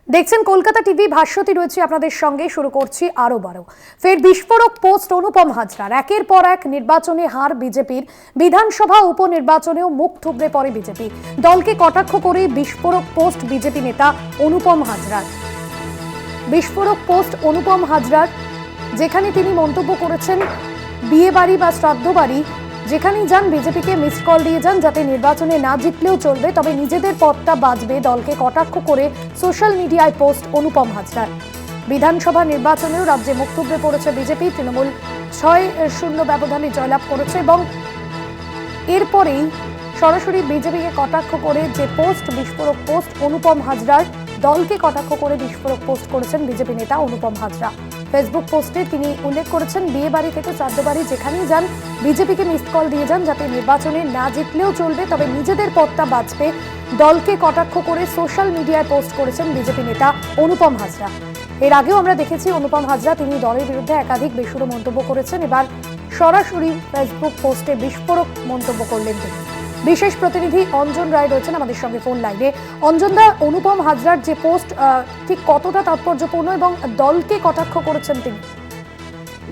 দেখছেন কলকাতা টিভি, ভাস্বতী রয়েছে আপনাদের সঙ্গে। শুরু করছি আরো বারো। ফের বিস্ফোরক পোস্ট অনুপম হাজরার। একের পর এক নির্বাচনে হার বিজেপির। বিধানসভা উপনির্বাচনেও মুখ থুবড়ে পড়ে বিজেপি। দলকে কটাক্ষ করে বিস্ফোরক পোস্ট বিজেপি নেতা অনুপম হাজরার। বিস্ফোরক পোস্ট অনুপম হাজরার, যেখানে তিনি মন্তব্য করেছেন বিয়ে বাড়ি বা শ্রাদ্ধ বাড়ি যেখানেই যান বিজেপিকে মিসড কল দিয়ে যান, যাতে নির্বাচনে না জিতলেও চলবে, তবে নিজেদের পথটা বাঁচবে। দলকে কটাক্ষ করে সোশ্যাল মিডিয়ায় পোস্ট অনুপম হাজরার। বিধানসভা নির্বাচনেও রাজ্যে মুখ থুবড়ে পড়েছে বিজেপি। তৃণমূল 6-0 ব্যবধানে জয়লাভ করেছে এবং এরপরেই সরাসরি বিজেপিকে কটাক্ষ করে যে পোস্ট, বিস্ফোরক পোস্ট অনুপম হাজরার, দলকে কটাক্ষ করে বিস্ফোরক পোস্ট করেছেন বিজেপি নেতা অনুপম হাজরা। ফেসবুক পোস্টে তিনি উল্লেখ করেছেন বিয়ে বাড়ি থেকে শ্রাদ্ধ বাড়ি যেখানেই যান বিজেপিকে মিসড কল দিয়ে যান, যাতে নির্বাচনে না জিতলেও চলবে, তবে নিজেদের পথটা বাঁচবে। দলকে কটাক্ষ করে সোশ্যাল মিডিয়ায় পোস্ট করেছেন বিজেপি নেতা অনুপম হাজরা। এর আগেও আমরা দেখেছি অনুপম হাজরা তিনি দলের বিরুদ্ধে একাধিক বেসুরো মন্তব্য করেছেন। এবার সরাসরি ফেসবুক পোস্টে বিস্ফোরক মন্তব্য করলেন তিনি। বিশেষ প্রতিনিধি অঞ্জন রায় রয়েছেন আমাদের সঙ্গে ফোন লাইনে। অঞ্জন দা, অনুপম হাজরার যে পোস্ট ঠিক কতটা তাৎপর্যপূর্ণ এবং দলকে কটাক্ষ করেছেন তিনি?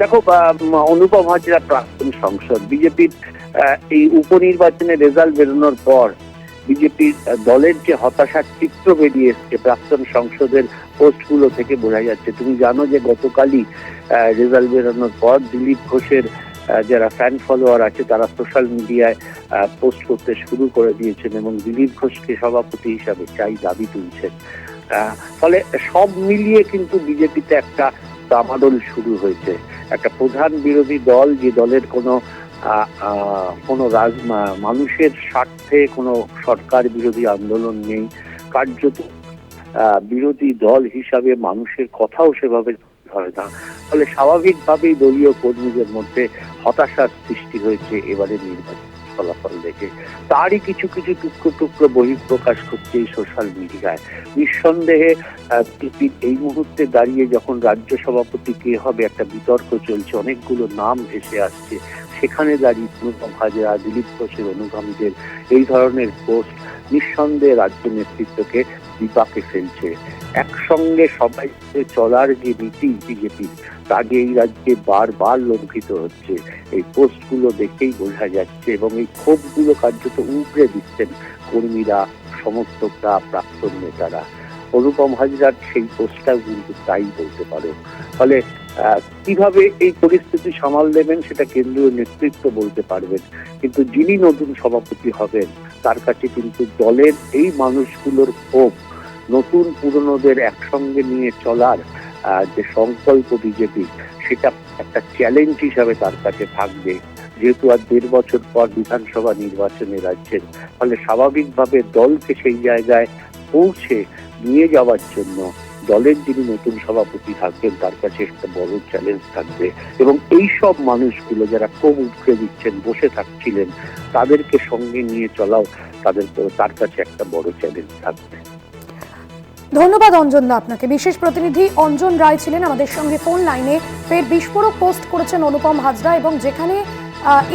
দেখো, অনুপম হাজরা প্রাক্তন সংসদ। বিজেপির এই উপনির্বাচনে রেজাল্ট বেরোনোর পর বিজেপির দলের যে হতাশার চিত্র বেরিয়ে এসছে প্রাক্তন সংসদের পোস্টগুলো থেকে বোঝা যাচ্ছে। তুমি জানো যে গতকালই রেজাল্ট বেরোনোর পর দিলীপ ঘোষের যারা ফ্যান ফলোয়ার আছে তারা সোশ্যাল মিডিয়ায় পোস্ট করতে শুরু করে দিয়েছেন এবং দিলীপ ঘোষকে সভাপতি হিসাবে চাই দাবি তুলছেন। ফলে সব মিলিয়ে কিন্তু বিজেপিতে একটা দামাদল শুরু হয়েছে। একটা প্রধান বিরোধী দল, যে দলের কোনো মানুষের স্বার্থে কোনো সরকার বিরোধী আন্দোলন নেই, কার্যত বিরোধী দল হিসাবে মানুষের কথাও সেভাবে হয় না। ফলে স্বাভাবিকভাবেই দলীয় কর্মীদের মধ্যে হতাশার সৃষ্টি হয়েছে এবারে নির্বাচন ফলাফল দেখে। তারই কিছু কিছু টুকরো টুকরো বহিঃপ্রকাশ করছে এই সোশ্যাল মিডিয়ায়। নিঃসন্দেহে এই মুহূর্তে দাঁড়িয়ে যখন রাজ্য সভাপতি কে হবে একটা বিতর্ক চলছে, অনেকগুলো নাম ভেসে আসছে, সেখানে দাঁড়িয়ে অনুপম হাজরা, দিলীপ ঘোষের অনুগামীদের এই ধরনের পোস্ট নিঃসন্দেহে রাজ্য নেতৃত্বকে বিপাকে ফেলছে। একসঙ্গে সবাই চলার যে নীতি বিজেপির, তাকে এই রাজ্যে বারবার লঙ্ঘিত হচ্ছে। এই পোস্টগুলো দেখেই বোঝা যাচ্ছে এবং এই ক্ষোভগুলো কার্যত উগড়ে দিচ্ছেন কর্মীরা, সমর্থকরা, প্রাক্তন নেতারা। অনুপম হাজরার সেই পোস্টটা কিন্তু তাই বলতে পারো। ফলে কিভাবে এই পরিস্থিতি সামাল দেবেন সেটা কেন্দ্রীয় নেতৃত্ব বলতে পারবেন, কিন্তু যিনি নতুন সভাপতি হবেন তার কাছে কিন্তু দলের এই মানুষগুলোর ক্ষোভ, নতুন পুরনোদের একসঙ্গে নিয়ে চলার যে সংকল্প বিজেপি, সেটা একটা চ্যালেঞ্জ হিসাবে তার কাছে থাকবে। যেহেতু আর 1.5 বছর পর বিধানসভা নির্বাচনে রাজ্যের, ফলে স্বাভাবিকভাবে দলকে সেই জায়গায় পৌঁছে নিয়ে যাওয়ার জন্য দলের যিনি নতুন সভাপতি থাকবেন তার কাছে একটা বড় চ্যালেঞ্জ থাকবে। এবং এই সব মানুষগুলো যারা ক্ষোভ উঠে দিচ্ছেন, বসে থাকছিলেন, তাদেরকে সঙ্গে নিয়ে চলাও তার কাছে একটা বড় চ্যালেঞ্জ থাকবে। ধন্যবাদ অঞ্জন দা আপনাকে। বিশেষ প্রতিনিধি অঞ্জন রায় ছিলেন আমাদের সঙ্গে ফোন লাইনে। ফের বিস্ফোরক পোস্ট করেছেন অনুপম হাজরা এবং যেখানে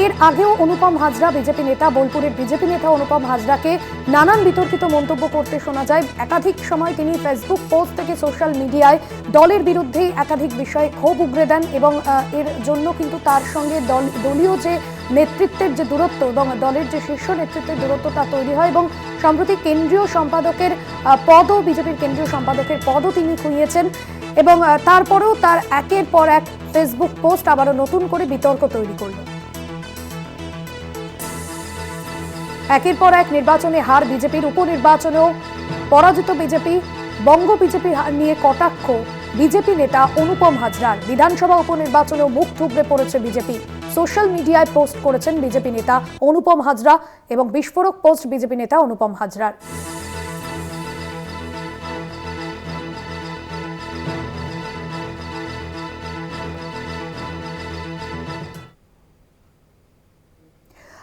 এর আগেও অনুপম হাজরা বিজেপি নেতা, বোলপুরের বিজেপি নেতা অনুপম হাজরাকে নানান বিতর্কিত মন্তব্য করতে শোনা যায়। একাধিক সময় তিনি ফেসবুক পোস্ট থেকে সোশ্যাল মিডিয়ায় দলের বিরুদ্ধে একাধিক বিষয়ে ক্ষোভ উগরে দেন এবং এর জন্য কিন্তু তার সঙ্গে দলীয় যে নেতৃত্বের যে দূরত্ব এবং দলের যে শীর্ষ নেতৃত্বের দূরত্ব তা তৈরি হয় এবং সম্প্রতি কেন্দ্রীয় সম্পাদকের পদও, বিজেপির কেন্দ্রীয় সম্পাদকের পদও তিনি খুইয়েছেন এবং তারপরেও তার একের পর এক ফেসবুক পোস্ট আবারও নতুন করে বিতর্ক তৈরি করল। একের পর এক নির্বাচনে হার বিজেপির, উপনির্বাচনেও পরাজিত বিজেপি, বঙ্গ বিজেপির হার নিয়ে কটাক্ষ বিজেপি নেতা অনুপম হাজরার। বিধানসভা উপনির্বাচনেও মুখ থুবড়ে পড়েছে বিজেপি। সোশ্যাল মিডিয়ায় পোস্ট করেছেন বিজেপি নেতা অনুপম হাজরা এবং বিস্ফোরক পোস্ট বিজেপি নেতা অনুপম হাজরার।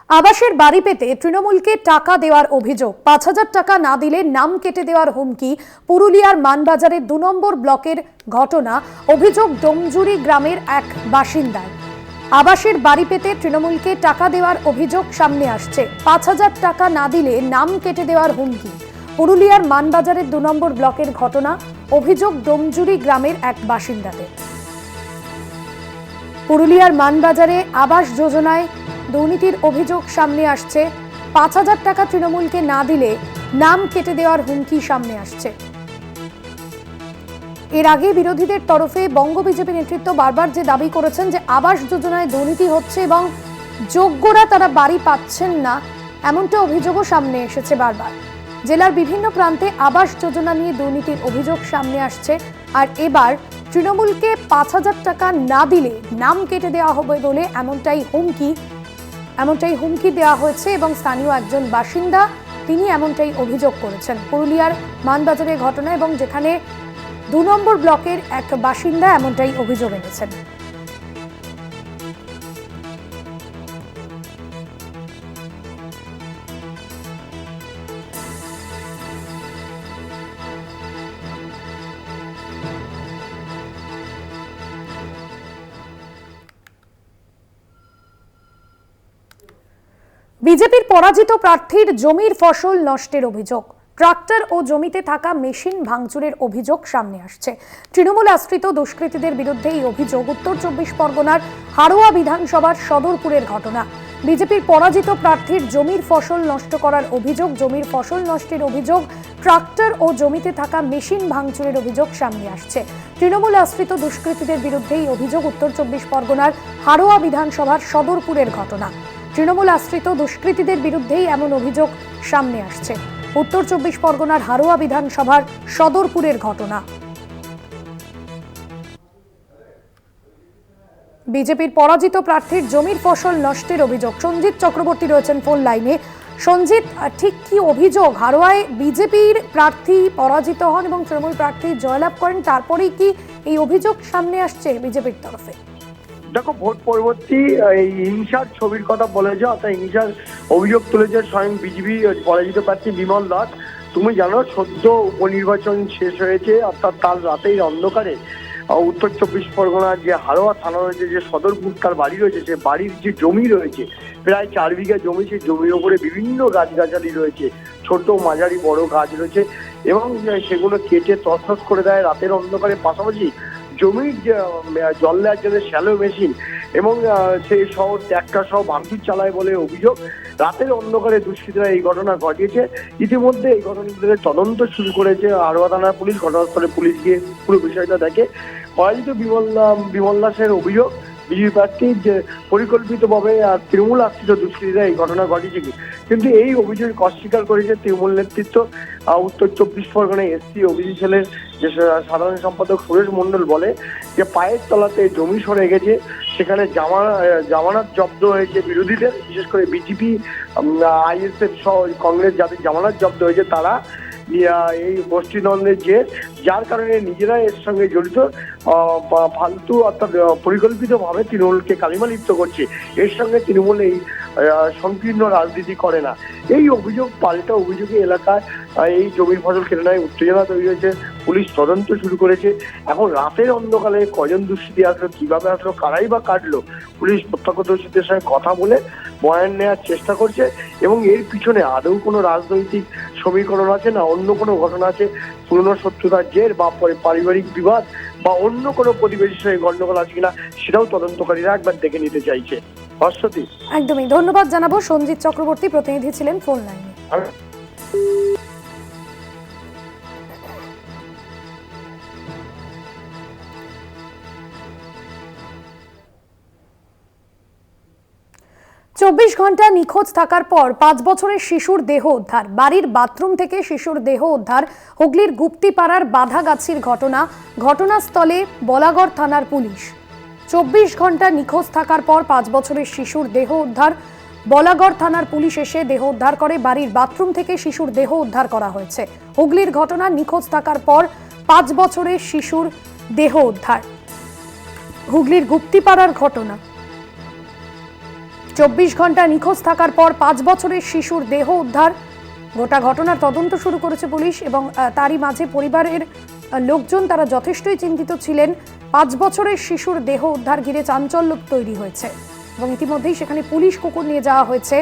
আবাসের বাড়ি পেতে তৃণমূলকে টাকা দেওয়ার অভিযোগ। 5,000 টাকা না দিলে নাম কেটে দেওয়ার হুমকি। পুরুলিয়ার মানবাজারের 2 নম্বর ব্লকের ঘটনা। অভিযোগ ডোমজুরি গ্রামের এক বাসিন্দার। আবাসের বাড়ি পেতে তৃণমূলকে টাকা দেওয়ার অভিযোগ সামনে আসছে। 5,000 টাকা না দিলে নাম কেটে দেওয়ার হুমকি। পুরুলিয়ার মানবাজারের 2 নম্বর ব্লকের ঘটনা। অভিযোগ ডোমজুরি গ্রামের এক বাসিন্দাদের। পুরুলিয়ার মানবাজারে আবাস যোজনায় দুর্নীতির অভিযোগ সামনে আসছে। ৫,০০০ টাকা তৃণমূলকে না দিলে নাম কেটে দেওয়ার হুমকি সামনে আসছে। এর আগে বিরোধীদের তরফে বঙ্গ বিজেপি নেতৃত্ব বারবার যে দাবি করেছেন যে আবাস যোজনায় দুর্নীতি হচ্ছে এবং যোগ্যরা তারা বাড়ি পাচ্ছেন না, এমনটা অভিযোগও সামনে এসেছে বারবার। জেলার বিভিন্ন প্রান্তে আবাস যোজনা নিয়ে দুর্নীতির অভিযোগ সামনে আসছে। আর এবার তৃণমূলকে ৫,০০০ টাকা না দিলে নাম কেটে দেওয়া হবে বলে এমনটাই হুমকি দেওয়া হয়েছে এবং স্থানীয় একজন বাসিন্দা তিনি এমনটাই অভিযোগ করেছেন। পুরুলিয়ার মানবাজারের ঘটনা এবং যেখানে ২ নম্বর ব্লকের এক বাসিন্দা এমনটাই অভিযোগ এনেছেন। বিজেপির পরাজিত প্রার্থীর জমির ফসল নষ্টের অভিযোগ, ট্রাক্টর ও জমিতে থাকা মেশিন ভাঙচুরের অভিযোগ সামনে আসছে। তৃণমূল আশ্রিত দুষ্কৃতীদের বিরুদ্ধে এই অভিযোগ উত্তর ২৪ পরগনার হারোয়া বিধানসভার সদরপুরের ঘটনা। বিজেপির পরাজিত প্রার্থীর জমির ফসল নষ্ট করার অভিযোগ, জমির ফসল নষ্টের অভিযোগ, ট্রাক্টর ও জমিতে থাকা মেশিন ভাঙচুরের অভিযোগ সামনে আসছে। তৃণমূল আশ্রিত দুষ্কৃতীদের বিরুদ্ধে এই অভিযোগ উত্তর ২৪ পরগনার হারোয়া বিধানসভার সদরপুরের ঘটনা। তৃণমূল আশ্রিত দুষ্কৃতীদের বিরুদ্ধেই এমন অভিযোগ সামনে আসছে। উত্তর ২৪ পরগনার হারোয়া বিধানসভার সদরপুরের ঘটনা। বিজেপির পরাজিত প্রার্থীর জমির ফসল নষ্টের অভিযোগ। সঞ্জিত চক্রবর্তী রয়েছেন ফোন লাইনে। সঞ্জিত, ঠিক কি অভিযোগ? হারোয়ায় বিজেপির প্রার্থী পরাজিত হন এবং তৃণমূল প্রার্থী জয়লাভ করেন, তারপরেই কি এই অভিযোগ সামনে আসছে বিজেপির তরফে? দেখো, ভোট পরবর্তী এই হিংসার ছবির কথা বলেছে, অর্থাৎ হিংসার অভিযোগ তুলেছে স্বয়ং বিজেপি পরাজিত প্রার্থী বিমল দাস। তুমি জানো, সদ্য উপনির্বাচন শেষ হয়েছে, অর্থাৎ তার রাতেই অন্ধকারে উত্তর ২৪ পরগনার যে হারোয়া থানা রয়েছে, যে সদরপুর তার বাড়ি রয়েছে, সে বাড়ির যে জমি রয়েছে প্রায় ৪ বিঘা জমি, সেই জমির ওপরে বিভিন্ন গাছগাছালি রয়েছে, ছোট মাঝারি বড় গাছ রয়েছে এবং সেগুলো কেটে তছনছ করে দেয় রাতের অন্ধকারে। পাশাপাশি জমির জল দেওয়ার জন্য শ্যালো মেশিন এবং সেই শহর ট্র্যাক্টর সহ ভাঙচুর চালায় বলে অভিযোগ। রাতের অন্ধকারে দুষ্কৃতীরা এই ঘটনা ঘটিয়েছে। ইতিমধ্যে এই ঘটনার তদন্ত শুরু করেছে হারোয়া থানার পুলিশ। ঘটনাস্থলে পুলিশ গিয়ে পুরো বিষয়টা দেখে। পরাজিত বিমল দাসের অভিযোগ, বিজেপি প্রার্থী যে পরিকল্পিতভাবে তৃণমূল আশ্রিত দুষ্কৃতীরা এই ঘটনা ঘটিয়েছে। কিন্তু এই অভিযোগ অস্বীকার করেছে তৃণমূল নেতৃত্ব। উত্তর ২৪ পরগনায় এসসি ওবিসি সেলের যে সাধারণ সম্পাদক সুরেশ মণ্ডল বলে যে পায়ের তলাতে জমি সরে গেছে, সেখানে জামানত জব্দ হয়েছে বিরোধীদের, বিশেষ করে বিজেপি, আইএসএফ সহ কংগ্রেস যাদের জামানত জব্দ হয়েছে তারা এই গোষ্ঠীদ্বন্দ্বের যার কারণে নিজেরা এর সঙ্গে জড়িত, ফালতু অর্থাৎ পরিকল্পিতভাবে তৃণমূলকে কালিমা লিপ্ত করছে। এর সঙ্গে তৃণমূল এই সংকীর্ণ রাজনীতি করে না। এই অভিযোগ পাল্টা অভিযোগে এলাকায় এই জমির ফসল কেটে নেয় উত্তেজনা তৈরি হয়েছে। পুলিশ তদন্ত শুরু করেছে। এখন রাতের অন্ধকারে কজন দুষ্কৃতী আসলো, কিভাবে আসলো, কারাই বা কাটলো, পুলিশ প্রত্যক্ষদর্শীদের সঙ্গে কথা বলে বয়ান নেওয়ার চেষ্টা করছে এবং এর পিছনে আদৌ কোনো রাজনৈতিক সমীকরণ আছে না অন্য কোনো ঘটনা আছে, পুরনো শত্রুতার জের বা পারিবারিক বিবাদ বা অন্য কোনো প্রতিবেশীর সঙ্গে গন্ডগোল আছে কিনা, সেটাও তদন্তকারীরা একবার দেখে নিতে চাইছে। অশ্বতী, একদমই ধন্যবাদ জানাবো। সঞ্জিত চক্রবর্তী প্রতিনিধি ছিলেন ফোন লাইনে। ২৪ ঘন্টা নিখোঁজ থাকার পর ৫ বছরের শিশুর দেহ উদ্ধার। বাড়ির বাথরুম থেকে শিশুর দেহ উদ্ধার। হুগলির গুপ্তিপাড়ার বাধাগাছির ঘটনা। ঘটনাস্থলে বলাগড় থানার পুলিশ। ২৪ ঘন্টা নিখোঁজ থাকার পর ৫ বছরের শিশুর দেহ উদ্ধার। বলাগড় থানার পুলিশ এসে দেহ উদ্ধার করে। বাড়ির বাথরুম থেকে শিশুর দেহ উদ্ধার করা হয়েছে। হুগলির ঘটনা, নিখোঁজ থাকার পর ৫ বছরের শিশুর দেহ উদ্ধার। হুগলির গুপ্তিপাড়ার ঘটনা। ২৪ ঘন্টা নিখোঁজ থাকার পর ৫ বছরের শিশুর দেহ উদ্ধার। গোটা ঘটনার তদন্ত শুরু করেছে পুলিশ এবং তারই মাঝে পরিবারের লোকজন তারা যথেষ্টই চিন্তিত ছিলেন। ৫ বছরের শিশুর দেহ উদ্ধার ঘিরে চাঞ্চল্য তৈরি হয়েছে এবং ইতিমধ্যেই সেখানে পুলিশ কুকুর নিয়ে যাওয়া হয়েছে।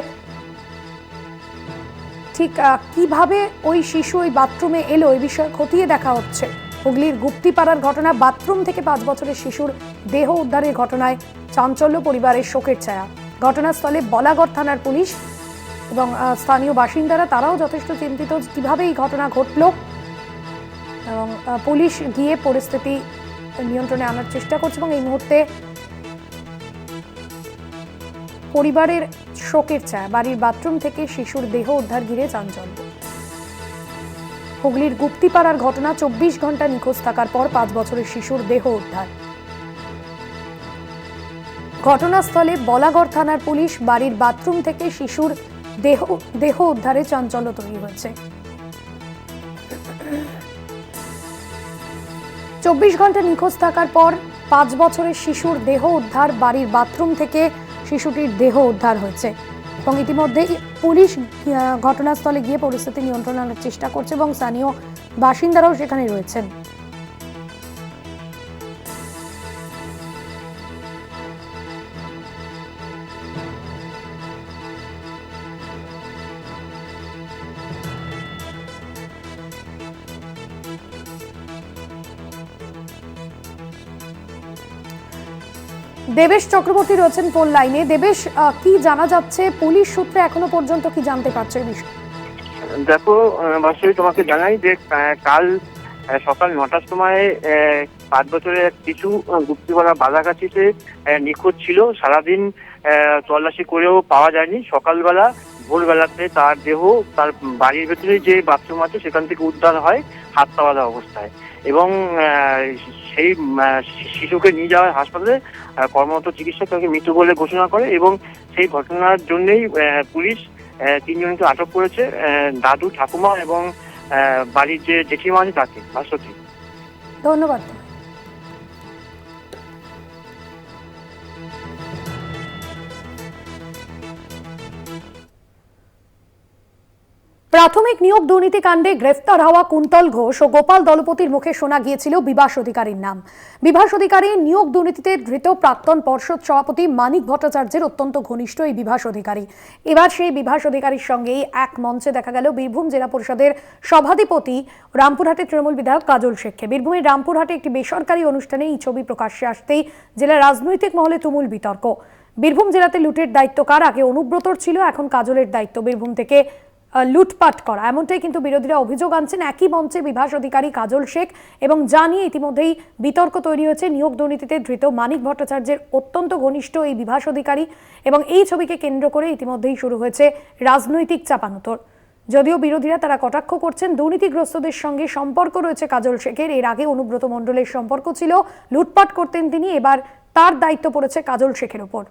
ঠিক কিভাবে ওই শিশু ওই বাথরুমে এলো, এই বিষয়ে খতিয়ে দেখা হচ্ছে। হুগলির গুপ্তিপাড়ার ঘটনা, বাথরুম থেকে 5 বছরের শিশুর দেহ উদ্ধারের ঘটনায় চাঞ্চল্য, পরিবারের শোকের ছায়া। ঘটনাস্থলে বলাগড় থানার পুলিশ এবং স্থানীয় বাসিন্দারা তারাও যথেষ্ট চিন্তিত কিভাবে এই ঘটনা ঘটল, এবং পুলিশ গিয়ে পরিস্থিতি নিয়ন্ত্রণে আনার চেষ্টা করছে। এবং এই মুহূর্তে পরিবারের শোকের ছায়া, বাড়ির বাথরুম থেকে শিশুর দেহ উদ্ধার ঘিরে চাঞ্চল্য। হুগলির গুপ্তিপাড়ার ঘটনা, 24 ঘন্টা নিখোঁজ থাকার পর 5 বছরের শিশুর দেহ উদ্ধার। ঘটনাস্থলে বলাগড় থানার পুলিশ, বাড়ির বাথরুম থেকে শিশুর দেহ উদ্ধারে চাঞ্চল্য তৈরি হয়েছে। 24 ঘন্টা নিখোঁজ থাকার পর 5 বছরের শিশুর দেহ উদ্ধার, বাড়ির বাথরুম থেকে শিশুটির দেহ উদ্ধার হয়েছে এবং ইতিমধ্যে পুলিশ ঘটনাস্থলে গিয়ে পরিস্থিতি নিয়ন্ত্রণে আনার চেষ্টা করছে এবং স্থানীয় বাসিন্দারাও সেখানে রয়েছেন। দেবেশ চক্রবর্তী রয়েছেন ফোন লাইনে। দেবেশ, কি জানা যাচ্ছে পুলিশ সূত্রে, এখনো পর্যন্ত কি জানতে পারছো এই বিষয়ে? দেখো বাসুই, তোমাকে জানাই যে কাল সকাল 9টার সময় 5 বছরের এক শিশু গুপ্তিপাড়া বালাগাছিতে নিখোঁজ ছিল। সারাদিন তল্লাশি করেও পাওয়া যায়নি। সকালবেলা ভোরবেলাতে তার দেহ তার বাড়ির ভেতরে যে বাথরুম আছে সেখান থেকে উদ্ধার হয় হাত পা বাঁধা অবস্থায়, এবং সেই শিশুকে নিয়ে যাওয়া হাসপাতালে কর্মরত চিকিৎসক তাকে মৃত বলে ঘোষণা করে, এবং সেই ঘটনার জন্যই পুলিশ 3 জনকে আটক করেছে, দাদু, ঠাকুমা এবং বাড়ির যে জেঠিমা আছে তাকে। ভাস্বতী, ধন্যবাদ। প্রাথমিক নিয়োগ দুর্নীতি কাণ্ডে গ্রেফতার হওয়া কুন্তল ঘোষ ও গোপাল দলপতির মুখে শোনা গিয়েছিল বিভাস অধিকারীর নাম। বিভাস অধিকারী নিয়োগ দুর্নীতিতে ধৃত প্রাক্তন পর্ষদ সভাপতি মানিক ভট্টাচার্যের অত্যন্ত ঘনিষ্ঠ এই বিভাস অধিকারী। এবার সেই বিভাস অধিকারীর সঙ্গেই এক মঞ্চে দেখা গেল বীরভূম জেলা পরিষদের সভাধিপতি রামপুরহাটের তৃণমূল বিধায়ক কাজল শেখকে। বীরভূমের রামপুরহাটে একটি বেসরকারি অনুষ্ঠানে এই ছবি প্রকাশ্যে আসতেই জেলার রাজনৈতিক মহলে তুমুল বিতর্ক। বীরভূম জেলাতে লুটের দায়িত্ব কার? আগে অনুব্রতর ছিল, এখন কাজলের দায়িত্ব বীরভূম থেকে লুটপাট করা, এমনটাই কিন্তু বিরোধীরা অভিযোগ আনছেন। একই মঞ্চে বিভাস অধিকারী, কাজল শেখ, এবং জানিয়ে ইতিমধ্যেই বিতর্ক তৈরি হয়েছে। নিয়োগ দুর্নীতিতে ধৃত মানিক ভট্টাচার্যের অত্যন্ত ঘনিষ্ঠ এই বিভাস অধিকারী, এবং এই ছবিকে কেন্দ্র করে ইতিমধ্যেই শুরু হয়েছে রাজনৈতিক চাপানোতর। যদিও বিরোধীরা তারা কটাক্ষ করছেন দুর্নীতিগ্রস্তদের সঙ্গে সম্পর্ক রয়েছে কাজল শেখের। এর আগে অনুব্রত মণ্ডলের সম্পর্ক ছিল, লুটপাট করতেন তিনি, এবার তার দায়িত্ব পড়েছে কাজল শেখের ওপর।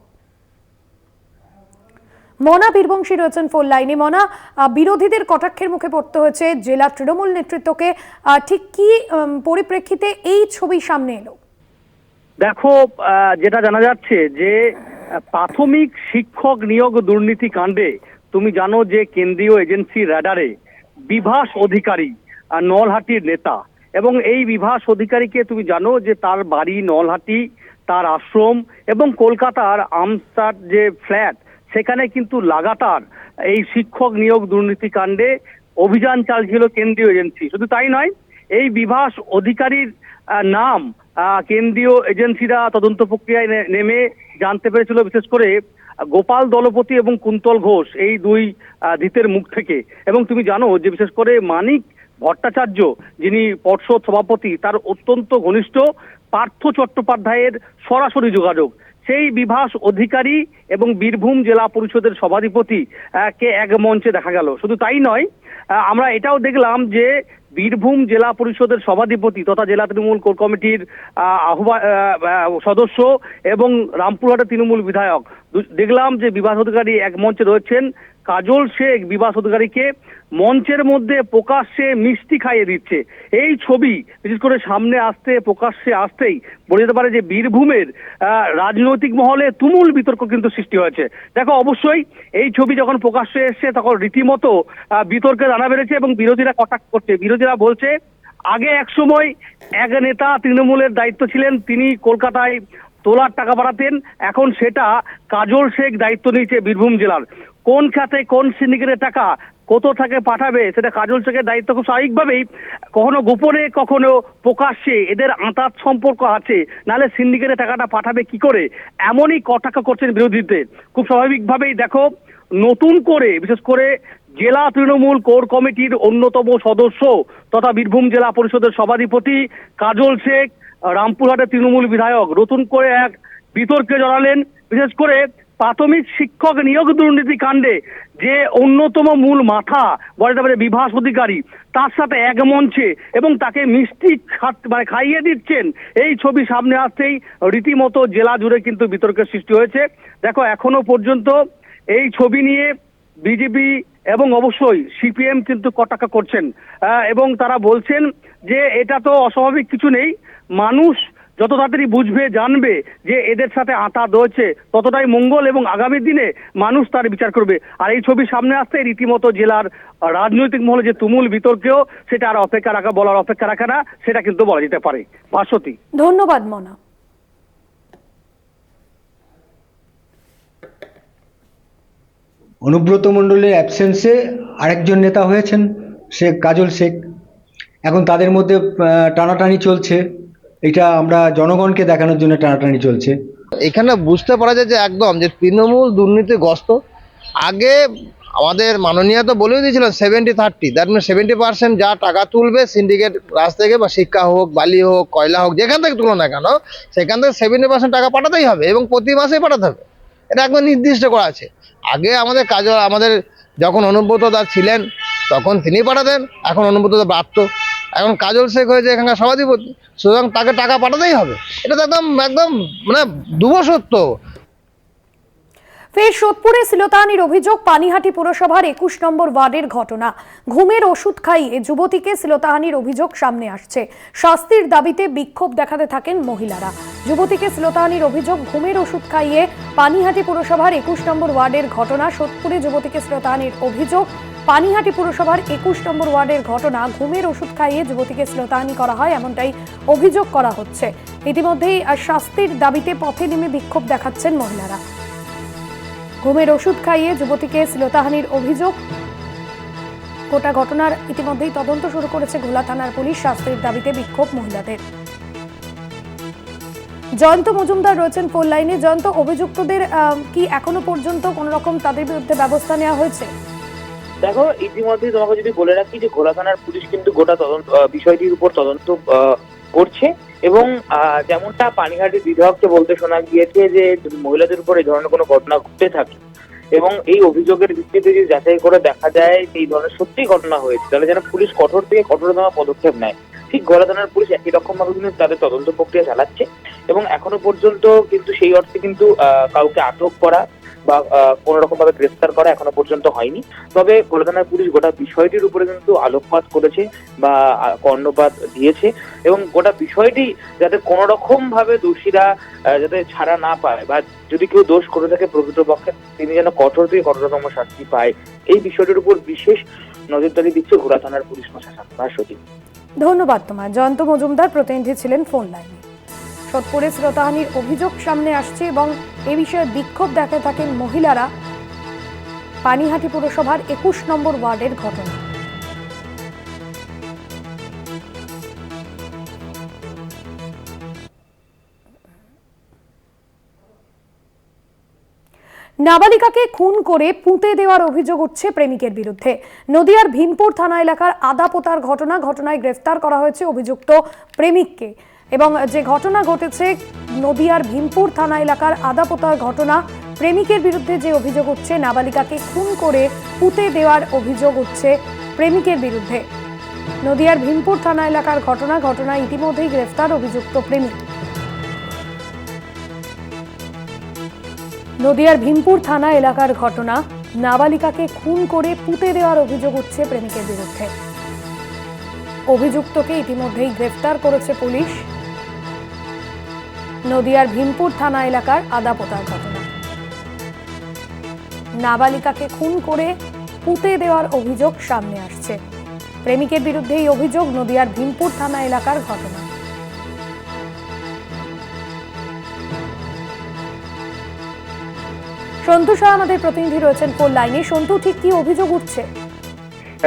মনা বীরবংশী রয়েছেন ফোন লাইনে। মনা, বিরোধীদের কটাক্ষের মুখে পড়তে হয়েছে জেলা তৃণমূল নেতৃত্বকে, ঠিক কি পরিপ্রেক্ষিতে এই ছবি সামনে এলো? দেখো, যেটা জানা যাচ্ছে যে প্রাথমিক শিক্ষক নিয়োগ দুর্নীতি কাণ্ডে তুমি জানো যে কেন্দ্রীয় এজেন্সি র্যাডারে বিভাস অধিকারী নলহাটির নেতা, এবং এই বিভাস অধিকারীকে তুমি জানো যে তার বাড়ি নলহাটি, তার আশ্রম এবং কলকাতার আমস্টার যে ফ্ল্যাট, সেখানে কিন্তু লাগাতার এই শিক্ষক নিয়োগ দুর্নীতি কাণ্ডে অভিযান চালছিল কেন্দ্রীয় এজেন্সি। শুধু তাই নয়, এই বিভাস অধিকারীর নাম কেন্দ্রীয় এজেন্সিরা তদন্ত প্রক্রিয়ায় নেমে জানতে পেরেছিল, বিশেষ করে গোপাল দলপতি এবং কুন্তল ঘোষ, এই দুই ধৃতের মুখ থেকে। এবং তুমি জানো যে বিশেষ করে মানিক ভট্টাচার্য, যিনি পর্ষদ সভাপতি, তার অত্যন্ত ঘনিষ্ঠ পার্থ চট্টোপাধ্যায়ের সরাসরি যোগাযোগ। সেই বিভাস অধিকারী এবং বীরভূম জেলা পরিষদের সভাধিপতি কে এক মঞ্চে দেখা গেল। শুধু তাই নয়, আমরা এটাও দেখলাম যে বীরভূম জেলা পরিষদের সভাধিপতি তথা জেলা তৃণমূল কোর কমিটির সদস্য এবং রামপুরহাটের তৃণমূল বিধায়ক, দেখলাম যে বিভাস অধিকারী এক মঞ্চে রয়েছেন। কাজল শেখ বিভাস অধিকারীকে মঞ্চের মধ্যে প্রকাশ্যে মিষ্টি খাইয়ে দিচ্ছে। এই ছবি বিশেষ করে সামনে প্রকাশ্যে আসতেই বলা যেতে পারে যে বীরভূমের রাজনৈতিক মহলে তুমুল বিতর্ক কিন্তু সৃষ্টি হয়েছে। দেখো, অবশ্যই এই ছবি যখন প্রকাশ্যে এসছে তখন রীতিমতো বিতর্কের দানা বেড়েছে এবং বিরোধীরা কটাক্ষ করছে। বিরোধীরা বলছে আগে এক সময় এক নেতা তৃণমূলের দায়িত্ব ছিলেন, তিনি কলকাতায় তোলার টাকা বাড়াতেন, এখন সেটা কাজল শেখ দায়িত্ব নিয়েছে বীরভূম জেলার। কোন খাতে কোন সিন্ডিকেটের টাকা থেকে পাঠাবে, সেটা কাজল শেখের দায়িত্ব। খুব স্বাভাবিকভাবেই কখনো গোপনে কখনো প্রকাশ্যে এদের আঁতাত সম্পর্ক আছে, নাহলে সিন্ডিকেটে টাকাটা পাঠাবে কি করে, এমনই কটাক্ষ করছেন বিরোধীদের। খুব স্বাভাবিকভাবেই দেখো, নতুন করে বিশেষ করে জেলা তৃণমূল কোর কমিটির অন্যতম সদস্য তথা বীরভূম জেলা পরিষদের সভাধিপতি কাজল শেখ, রামপুরহাটের তৃণমূল বিধায়ক নতুন করে এক বিতর্কে জড়ালেন। বিশেষ করে প্রাথমিক শিক্ষক নিয়োগ দুর্নীতি কাণ্ডে যে অন্যতম মূল মাথা বলা যেতে পারে বিভাস অধিকারী, তার সাথে এক মঞ্চে এবং তাকে মিষ্টি খাইয়ে দিচ্ছেন, এই ছবি সামনে আসতেই রীতিমতো জেলা জুড়ে কিন্তু বিতর্কের সৃষ্টি হয়েছে। দেখো, এখনো পর্যন্ত এই ছবি নিয়ে বিজেপি এবং অবশ্যই সিপিএম কিন্তু কটাক্ষ করছেন এবং তারা বলছেন যে এটা তো অস্বাভাবিক কিছু নেই, মানুষ যত তাড়াতাড়ি বুঝবে জানবে যে এদের সাথে আঁতাত হয়েছে ততটাই মঙ্গল, এবং আগামী দিনে মানুষ তার বিচার করবে। আর এই ছবি সামনে আসতে রীতিমতো জেলার রাজনৈতিক মহলে যে তুমুল বিতর্কেও সেটা আর বলার অপেক্ষা রাখে না, সেটা কিন্তু বলা যেতে পারে। ভাস্বতী, ধন্যবাদ মনা। অনুব্রত মণ্ডলের অ্যাবসেন্সে আরেকজন নেতা হয়েছেন শেখ কাজল শেখ। এখন তাদের মধ্যে টানাটানি চলছে, এটা আমরা জনগণকে দেখানোর জন্য টানাটানি চলছে। এখানে বুঝতে পারা যায় যে একদম যে তৃণমূল দুর্নীতিগ্রস্ত। আগে আমাদের মাননীয় তো বলেই দিয়েছিলেন 70-30, দ্যাট মিন 70% যা টাকা তুলবে সিন্ডিকেট রাজ থেকে, বা শিক্ষা হোক, বালি হোক, কয়লা হোক, যেখান থেকে তুলো না কেন সেখান থেকে 70% টাকা পাঠাতেই হবে এবং প্রতি মাসেই পাঠাতে হবে। এটা একদম নির্দিষ্ট করা আছে। আগে আমাদের যখন অনুব্রত দা ছিলেন তখন তিনি পাঠাতেন, এখন অনুব্রত দা বাড়ত, এখন কাজল শেখ হয়েছে এখানকার সভাধিপতি, সুতরাং তাকে টাকা পাঠাতেই হবে। এটা তো একদম মানে দুবসত্য। ফের সোদপুরে শ্লীলতাহানির অভিযোগ, পানিহাটি পুরসভার 21 নম্বর ওয়ার্ডের ঘটনা। ঘুমের ওষুধ খাইয়ে যুবতীকে শ্লীলতাহানির অভিযোগ সামনে আসছে। শাস্তির দাবিতে বিক্ষোভ দেখাতে থাকেন মহিলারা। যুবতীকে শ্লীলতাহানির অভিযোগ, ঘুমের ওষুধ খাইয়ে পানিহাটি পুরসভার 21 নম্বর ওয়ার্ডের ঘটনা। সোদপুরে যুবতীকে শ্লীলতাহানির অভিযোগ, পানিহাটি পুরসভার 21 নম্বর ওয়ার্ডের ঘটনা। ঘুমের ওষুধ খাইয়ে যুবতীকে শ্লীলতাহানি করা হয়, এমনটাই অভিযোগ করা হচ্ছে। ইতিমধ্যেই শাস্তির দাবিতে পথে নেমে বিক্ষোভ দেখাচ্ছেন মহিলারা। ঘুমের ওষুধ খাইয়ে যুবতীকে শ্লীলতাহানির অভিযোগ। গোটা ঘটনার ইতিমধ্যেই তদন্ত শুরু করেছে ঘোলা থানার পুলিশ। শাস্তির দাবিতে বিক্ষোভ মহিলাদের। জয়ন্ত মজুমদার রয়েছেন ফোন লাইনে। জয়ন্ত, অভিযুক্তদের কি এখনো পর্যন্ত কোন রকম তাদের বিরুদ্ধে ব্যবস্থা নেওয়া হয়েছে? দেখো, ইতিমধ্যেই তোমাকে যদি বলে রাখি যে ঘোলা থানার পুলিশ কিন্তু গোটা তদন্ত বিষয়টির উপর তদন্ত করছে, এবং যেমনটা পানিহাটির বিধায়ককে বলতে শোনা গিয়েছে যে মহিলাদের উপর এই ধরনের কোনো ঘটনা ঘটে থাকে এবং এই অভিযোগের ভিত্তিতে যদি যাচাই করে দেখা যায় এই ধরনের সত্যি ঘটনা হয়েছে, তাহলে যেন পুলিশ কঠোর থেকে কঠোরতম পদক্ষেপ নেয়। ঠিক ঘোলা থানার পুলিশ একই রকম ভাবে কিন্তু তাদের তদন্ত প্রক্রিয়া চালাচ্ছে এবং এখনো পর্যন্ত কিন্তু সেই অর্থে কিন্তু কাউকে আটক করা বা কোন রকম ভাবে গ্রেফতার করা এখনো পর্যন্ত হয়নি। তবে ঘোলা থানার পুলিশ গোটা বিষয়টির উপরে কিন্তু আলোকপাত করেছে বা কর্ণপাত দিয়েছে এবং গোটা বিষয়টি যাতে কোন রকম ভাবে দোষীরা যাতে ছাড়া না পায়, বা যদি কেউ দোষ করে থাকে প্রকৃতপক্ষে তিনি যেন কঠোর থেকে কঠোরতম শাস্তি পায়, এই বিষয়টির উপর বিশেষ নজরদারি দিচ্ছে ঘোলা থানার পুলিশ প্রশাসন। ভাস্বতী, ধন্যবাদ তোমার। জয়ন্ত মজুমদার প্রতিনিধি ছিলেন ফোন লাইনে। সোদপুরে শ্লীলতাহানির অভিযোগ সামনে আসছে এবং এ বিষয়ে বিক্ষোভ দেখাতে থাকেন মহিলারা। পানিহাটি পুরসভার 21 নম্বর ওয়ার্ডের ঘটনা। নাবালিকাকে খুন করে পুঁতে দেওয়ার অভিযোগ উঠছে প্রেমিকের বিরুদ্ধে। নদিয়ার ভীমপুর থানা এলাকার আদাপোতার ঘটনায় গ্রেফতার করা হয়েছে অভিযুক্ত প্রেমিককে। এবং যে ঘটনা ঘটেছে নদিয়ার ভীমপুর থানা এলাকার আদাপোতার ঘটনা, প্রেমিকের বিরুদ্ধে যে অভিযোগ উঠছে, নাবালিকাকে খুন করে পুঁতে দেওয়ার অভিযোগ উঠছে প্রেমিকের বিরুদ্ধে। নদিয়ার ভীমপুর থানা এলাকার ঘটনায় ইতিমধ্যেই গ্রেফতার অভিযুক্ত প্রেমিক। নদিয়ার ভীমপুর থানা এলাকার ঘটনা, নাবালিকাকে খুন করে পুঁতে দেওয়ার অভিযোগ উঠছে প্রেমিকের বিরুদ্ধে। অভিযুক্তকে ইতিমধ্যেই গ্রেফতার করেছে পুলিশ। নদিয়ার ভীমপুর থানা এলাকার আদাপোতার ঘটনা, নাবালিকাকে খুন করে পুঁতে দেওয়ার অভিযোগ সামনে আসছে। প্রেমিকের বিরুদ্ধে এই অভিযোগ। নদিয়ার ভীমপুর থানা এলাকার ঘটনা। সন্তু শাহ আমাদের প্রতিনিধি রয়েছেন ফোন লাইনে। সন্তু, ঠিক কি অভিযোগ উঠছে?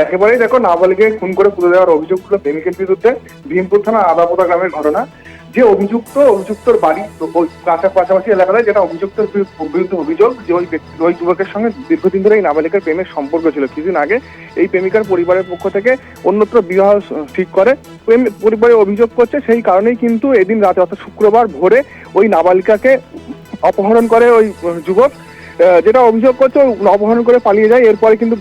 একেবারেই দেখো, নাবালিকে খুন করে পুঁতে দেওয়ার অভিযোগগুলো প্রেমিকের বিরুদ্ধে ভীমপুর থানা আদাপোতা গ্রামের ঘটনা। যে অভিযুক্তর বাড়ি ওই পাশাপাশি এলাকায়, যেটা অভিযুক্তের বিরুদ্ধে অভিযোগ যে ওই যুবকের সঙ্গে দীর্ঘদিন ধরে এই নাবালিকার প্রেমের সম্পর্ক ছিল। কিছুদিন আগে এই প্রেমিকার পরিবারের পক্ষ থেকে অন্যত্র বিবাহ ঠিক করে পরিবারে অভিযোগ করছে। সেই কারণেই কিন্তু এদিন রাতে অর্থাৎ শুক্রবার ভোরে ওই নাবালিকাকে অপহরণ করে ওই যুবক। যেটা অভিযোগ করছে অপহরণ করে পালিয়ে যায়। এরপরে কিন্তু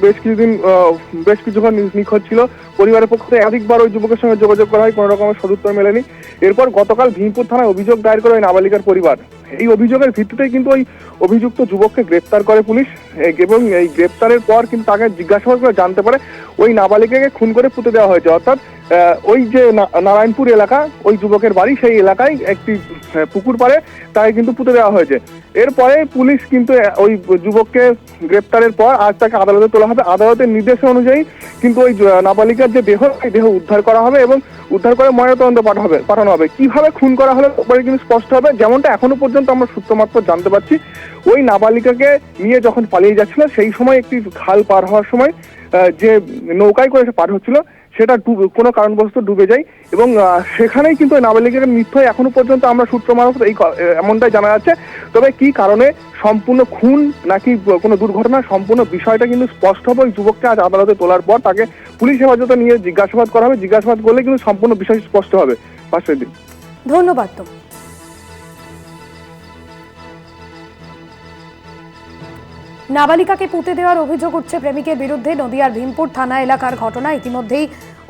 বেশ কিছুক্ষণ নিখোঁজ ছিল। পরিবারের পক্ষ থেকে একাধিকবার ওই যুবকের সঙ্গে যোগাযোগ করা হয়, কোনো রকমের সদুত্তর মেলেনি। এরপর গতকাল ভীমপুর থানায় অভিযোগ দায়ের করে ওই নাবালিকার পরিবার। এই অভিযোগের ভিত্তিতেই কিন্তু ওই অভিযুক্ত যুবককে গ্রেপ্তার করে পুলিশ, এবং এই গ্রেপ্তারের পর কিন্তু তাকে জিজ্ঞাসাবাদ করে জানতে পারে ওই নাবালিকাকে খুন করে পুঁতে দেওয়া হয়েছে। অর্থাৎ ওই যে নারায়ণপুর এলাকা, ওই যুবকের বাড়ি, সেই এলাকায় একটি পুকুর পাড়ে তাকে কিন্তু পুঁতে দেওয়া হয়েছে। এরপরে পুলিশ কিন্তু ওই যুবককে গ্রেপ্তারের পর আজ তাকে আদালতে তোলা হবে। আদালতের নির্দেশ অনুযায়ী কিন্তু ওই নাবালিকার যে দেহ, সেই দেহ উদ্ধার করা হবে এবং উদ্ধার করে ময়নাতদন্ত পাঠানো হবে। কিভাবে খুন করা হলো পরে কিন্তু স্পষ্ট হবে। যেমনটা এখনো পর্যন্ত আমরা সূত্র মারফত জানতে পারছি, ওই নাবালিকাকে নিয়ে যখন পালিয়ে যাচ্ছিল সেই সময় একটি খাল পার হওয়ার সময় যে নৌকায় করে পার হচ্ছিল সেটা কোনো কারণবশত ডুবে যায়, এবং সেখানেই কিন্তু ওই নাবালিকার মৃত্যু হয়। এখনো পর্যন্ত আমরা সূত্র মারফত এমনটাই জানা যাচ্ছে। তবে কি কারণে, সম্পূর্ণ খুন নাকি কোনো দুর্ঘটনা, সম্পূর্ণ বিষয়টা কিন্তু স্পষ্ট হবে। ওই যুবককে আজ আদালতে তোলার পর তাকে পুলিশ হেফাজতে নিয়ে জিজ্ঞাসাবাদ করা হবে। জিজ্ঞাসাবাদ করলে কিন্তু সম্পূর্ণ বিষয় স্পষ্ট হবে। পাশের দিন ধন্যবাদ। তো নাবালিকাকে পুঁতে দেওয়ার অভিযোগ উঠছে প্রেমিকের বিরুদ্ধে। নদিয়ার ভীমপুর থানা এলাকার ঘটনা। ইতিমধ্যেই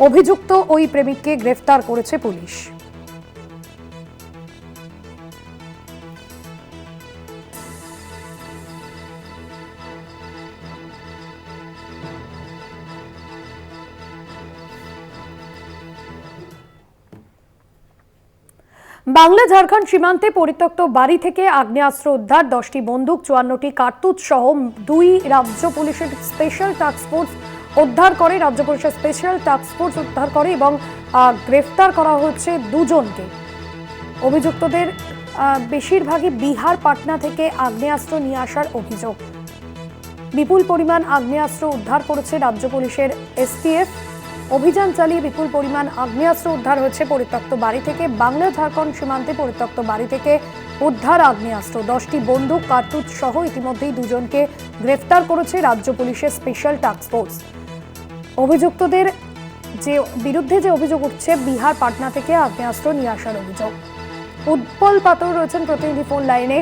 অভিযুক্ত ওই প্রেমিককে গ্রেফতার করেছে পুলিশ। বাংলা ঝাড়খণ্ড সীমান্তে পরিত্যক্ত বাড়ি থেকে আগ্নেয়াস্ত্র উদ্ধার, 10টি বন্দুক, 54টি কার্তুজ সহ 2 রাজ্য পুলিশের স্পেশাল টাস্ক ফোর্স উদ্ধার করে। রাজ্য পুলিশের স্পেশাল টাস্ক ফোর্স উদ্ধার করে এবং গ্রেফতার করা হচ্ছে 2 জনকে। অভিযুক্তদের বেশিরভাগই বিহার, পাটনা থেকে আগ্নেয়াস্ত্র নিয়ে আসার অভিযোগ। বিপুল পরিমাণ আগ্নেয়াস্ত্র উদ্ধার করেছে রাজ্য পুলিশের এসটিএফ। অভিযান চালিয়ে বিপুল পরিমাণ আগ্নেয়াস্ত্র উদ্ধার হয়েছে পরিত্যক্ত বাড়ি থেকে। বাংলা ঝাড়খণ্ড সীমান্তে পরিত্যক্ত বাড়ি থেকে উদ্ধার আগ্নেয়াস্ত্র, 10টি বন্দুক, কার্তুজ সহ ইতিমধ্যেই 2 জনকে গ্রেফতার করেছে রাজ্য পুলিশের স্পেশাল টাস্ক ফোর্স। অভিযুক্তদের বিরুদ্ধে যে অভিযোগ উঠছে, বিহার, পাটনা থেকে আগ্নেয়াস্ত্র নিয়ে আসার অভিযোগ। উৎপল পাত্র রয়েছেন প্রতিনিধি ফোন লাইনে।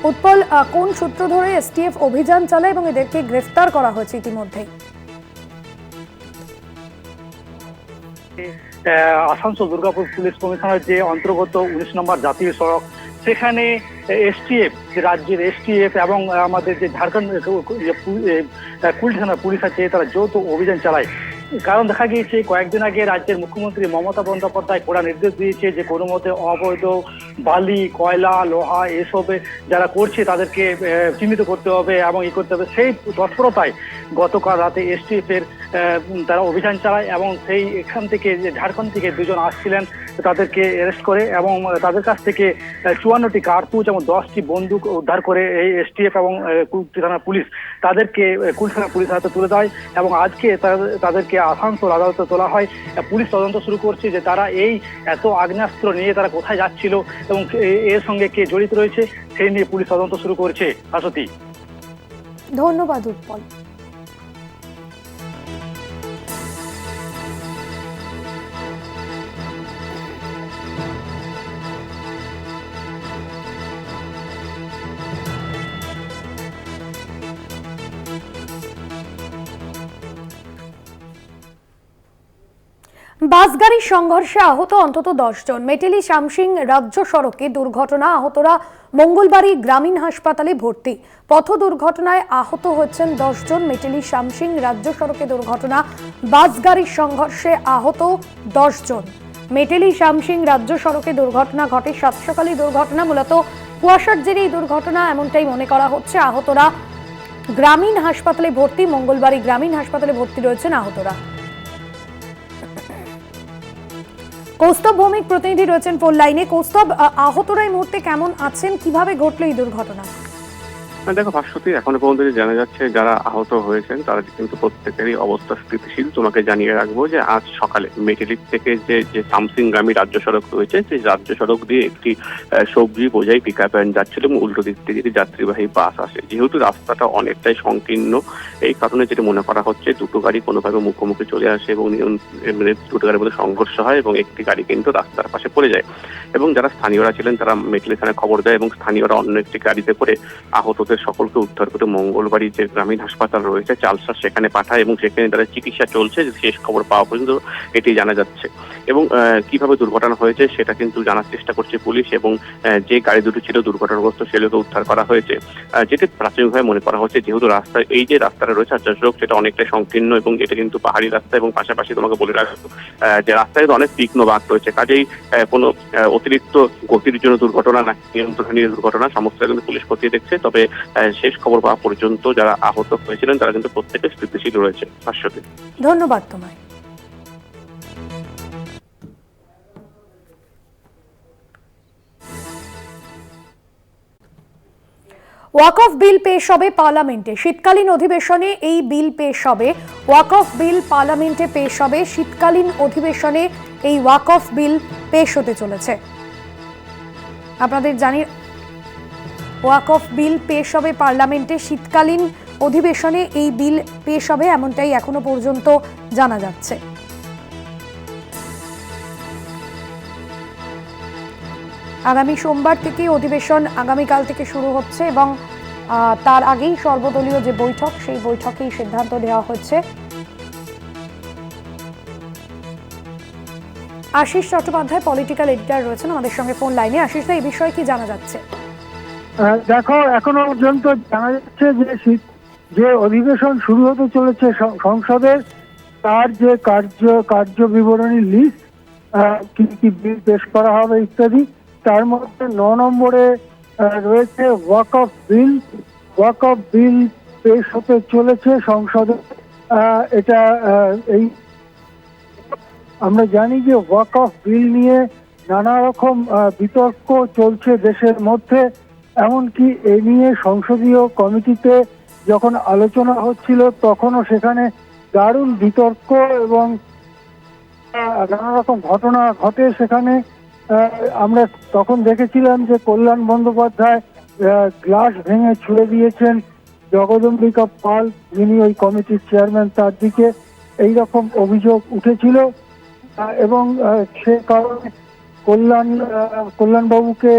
উৎপল, কোন সূত্র ধরে এসটিএফ অভিযান চালায় এবং এদেরকে গ্রেফতার করা হয়েছে ইতিমধ্যেই? আসানসোল দুর্গাপুর পুলিশ কমিশনার যে অন্তর্গত 19 নম্বর জাতীয় সড়ক, সেখানে এসটিএফ, যে রাজ্যের এসটিএফ এবং আমাদের যে ঝাড়খণ্ড কুল থানার পুলিশ আছে, তারা যৌথ অভিযান চালায়। কারণ দেখা গিয়েছে কয়েকদিন আগে রাজ্যের মুখ্যমন্ত্রী মমতা বন্দ্যোপাধ্যায় কড়া নির্দেশ দিয়েছে যে কোনো মতে অবৈধ বালি, কয়লা, লোহা এসবে যারা করছে তাদেরকে চিহ্নিত করতে হবে এবং করতে হবে। সেই তৎপরতায় গতকাল রাতে এসটিএফ এর তারা অভিযান চালায় এবং সেই এখান থেকে যে ঝাড়খণ্ড থেকে 2 জন আসছিলেন তাদেরকে অ্যারেস্ট করে এবং তাদের কাছ থেকে 54টি কার্তুজ এবং 10টি বন্দুক উদ্ধার করে এই এসটিএফ এবং কুলটি থানার পুলিশ তাদেরকে কুলটি থানার পুলিশ হাতে তুলে দেয় এবং আজকে তাদেরকে আসানসোল আদালতে তোলা হয়। পুলিশ তদন্ত শুরু করছে যে তারা এই এত আগ্নেয়াস্ত্র নিয়ে তারা কোথায় যাচ্ছিল এবং এর সঙ্গে কে জড়িত রয়েছে সেই নিয়ে পুলিশ তদন্ত শুরু করছে। ভাসতী, ধন্যবাদ উৎপল। বাসগাড়ির সংঘর্ষে আহত অন্তত 10 জন। মেটেলি শামসিং রাজ্য সড়কে দুর্ঘটনা, আহতরা মঙ্গলবাড়ি গ্রামীণ হাসপাতালে ভর্তি। পথ দুর্ঘটনায় আহত হচ্ছেন 10 জন। মেটেলি শামসিং রাজ্য সড়কে দুর্ঘটনা, বাসগাড়ির সংঘর্ষে আহত 10 জন। মেটেলি শামসিং রাজ্য সড়কে দুর্ঘটনা ঘটে। সাত সকালে দুর্ঘটনা, মূলত কুয়াশার জেরে এই দুর্ঘটনা এমনটাই মনে করা হচ্ছে। আহতরা গ্রামীণ হাসপাতালে ভর্তি। মঙ্গলবাড়ি গ্রামীণ হাসপাতালে ভর্তি রয়েছেন আহতরা। কৌস্তব ভৌমিক প্রতিনিধি রয়েছেন ফোন লাইনে। কৌস্তব, আহতরা এই মুহূর্তে কেমন আছেন, কিভাবে ঘটলো এই দুর্ঘটনা? দেখো ভাস্বতী, এখনো পর্যন্ত যে জানা যাচ্ছে যারা আহত হয়েছেন তারা কিন্তু প্রত্যেকেরই অবস্থা স্থিতিশীল। তোমাকে জানিয়ে রাখবো যে আজ সকালে মেটেলিক থেকে যে সামসিংগামী রাজ্য সড়ক রয়েছে, সেই রাজ্য সড়ক দিয়ে একটি সবজি বোঝাই পিকআপ ভ্যান যাচ্ছিল এবং উল্টো দিক থেকে একটি যাত্রীবাহী বাস আসে। যেহেতু রাস্তাটা অনেকটাই সংকীর্ণ, এই কারণে যেটা মনে করা হচ্ছে দুটো গাড়ি কোনোভাবে মুখোমুখি চলে আসে এবং দুটো গাড়ির মধ্যে সংঘর্ষ হয় এবং একটি গাড়ি কিন্তু রাস্তার পাশে পড়ে যায়। এবং যারা স্থানীয়রা ছিলেন তারা মেটেলি থানায় খবর দেয় এবং স্থানীয়রা অন্য একটি গাড়িতে করে আহতদের সকলকে উদ্ধার করে মঙ্গলবাড়ি যে গ্রামীণ হাসপাতাল রয়েছে চালসা সেখানে পাঠায় এবং সেখানে তাদের চিকিৎসা চলছে। শেষ খবর পাওয়া পর্যন্ত এটি জানা যাচ্ছে। এবং কিভাবে দুর্ঘটনা হয়েছে সেটা কিন্তু জানার চেষ্টা করছে পুলিশ এবং যে গাড়ি দুটি ছিল দুর্ঘটনাগ্রস্ত সেগুলোকে উদ্ধার করা হয়েছে। যেটি প্রাথমিকভাবে মনে করা হচ্ছে যেহেতু রাস্তা এই যে রাস্তাটা রয়েছে আচার্যক সেটা অনেকটাই সংকীর্ণ এবং এটা কিন্তু পাহাড়ি রাস্তা এবং পাশাপাশি তোমাকে বলে রাখবো যে রাস্তায় অনেক তীক্ষ্ণ বাঁক রয়েছে, কাজেই কোনো অতিরিক্ত গতির জন্য দুর্ঘটনা না নিয়ন্ত্রণহীন দুর্ঘটনা সমস্ত কিন্তু পুলিশ খতিয়ে দেখছে। তবে শেষ খবর পাওয়া পর্যন্ত যারা আহত হয়েছিলেন তারা কিন্তু প্রত্যেকে স্থিতিশীল রয়েছে। ভাস্বতী, ধন্যবাদ তোমায়। ওয়াকফ বিল পেশ হবে পার্লামেন্টে, শীতকালীন অধিবেশনে এই বিল পেশ হবে। ওয়াকফ বিল পার্লামেন্টে পেশ হবে, শীতকালীন অধিবেশনে এই ওয়াকফ বিল পেশ হতে চলেছে। আপনাদের জানি ওয়াকফ বিল পেশ হবে পার্লামেন্টে, শীতকালীন অধিবেশনে এই বিল পেশ হবে, এমনটাই এখনো পর্যন্ত জানা যাচ্ছে। আগামী সোমবার থেকে অধিবেশন আগামীকাল থেকে শুরু হচ্ছে এবং তার আগেই সর্বদলীয় যে বৈঠক সেই বৈঠকেই সিদ্ধান্ত নেওয়া হচ্ছে। আশিস চট্টোপাধ্যায় পলিটিক্যাল এডিটর রয়েছেন আমাদের সঙ্গে ফোন লাইনে। আশিস দা, এই বিষয়ে কি জানা যাচ্ছে? দেখো, এখনো পর্যন্ত জানা যাচ্ছে যে অধিবেশন শুরু হতে চলেছে সংসদের, তার যে কার্য বিবরণী লিস্ট, কি কি বিল পেশ করা হবে ইত্যাদি, তার মধ্যে 9 নম্বরে রয়েছে ওয়াকফ বিল। ওয়াকফ বিল পেশ হতে চলেছে সংসদে। এটা এই আমরা জানি যে ওয়াকফ বিল নিয়ে নানা রকম বিতর্ক চলছে দেশের মধ্যে। এমনকি এ নিয়ে সংসদীয় কমিটিতে যখন আলোচনা হচ্ছিল তখনও সেখানে দারুণ বিতর্ক এবং নানা রকম ঘটনা ঘটে সেখানে। আমরা তখন দেখেছিলাম যে কল্যাণ বন্দ্যোপাধ্যায় গ্লাস ভেঙে ছুড়ে দিয়েছেন জগদম্বিকা পাল, যিনি ওই কমিটির চেয়ারম্যান, তার দিকে এইরকম অভিযোগ উঠেছিল এবং সে কারণে কল্যাণবাবুকে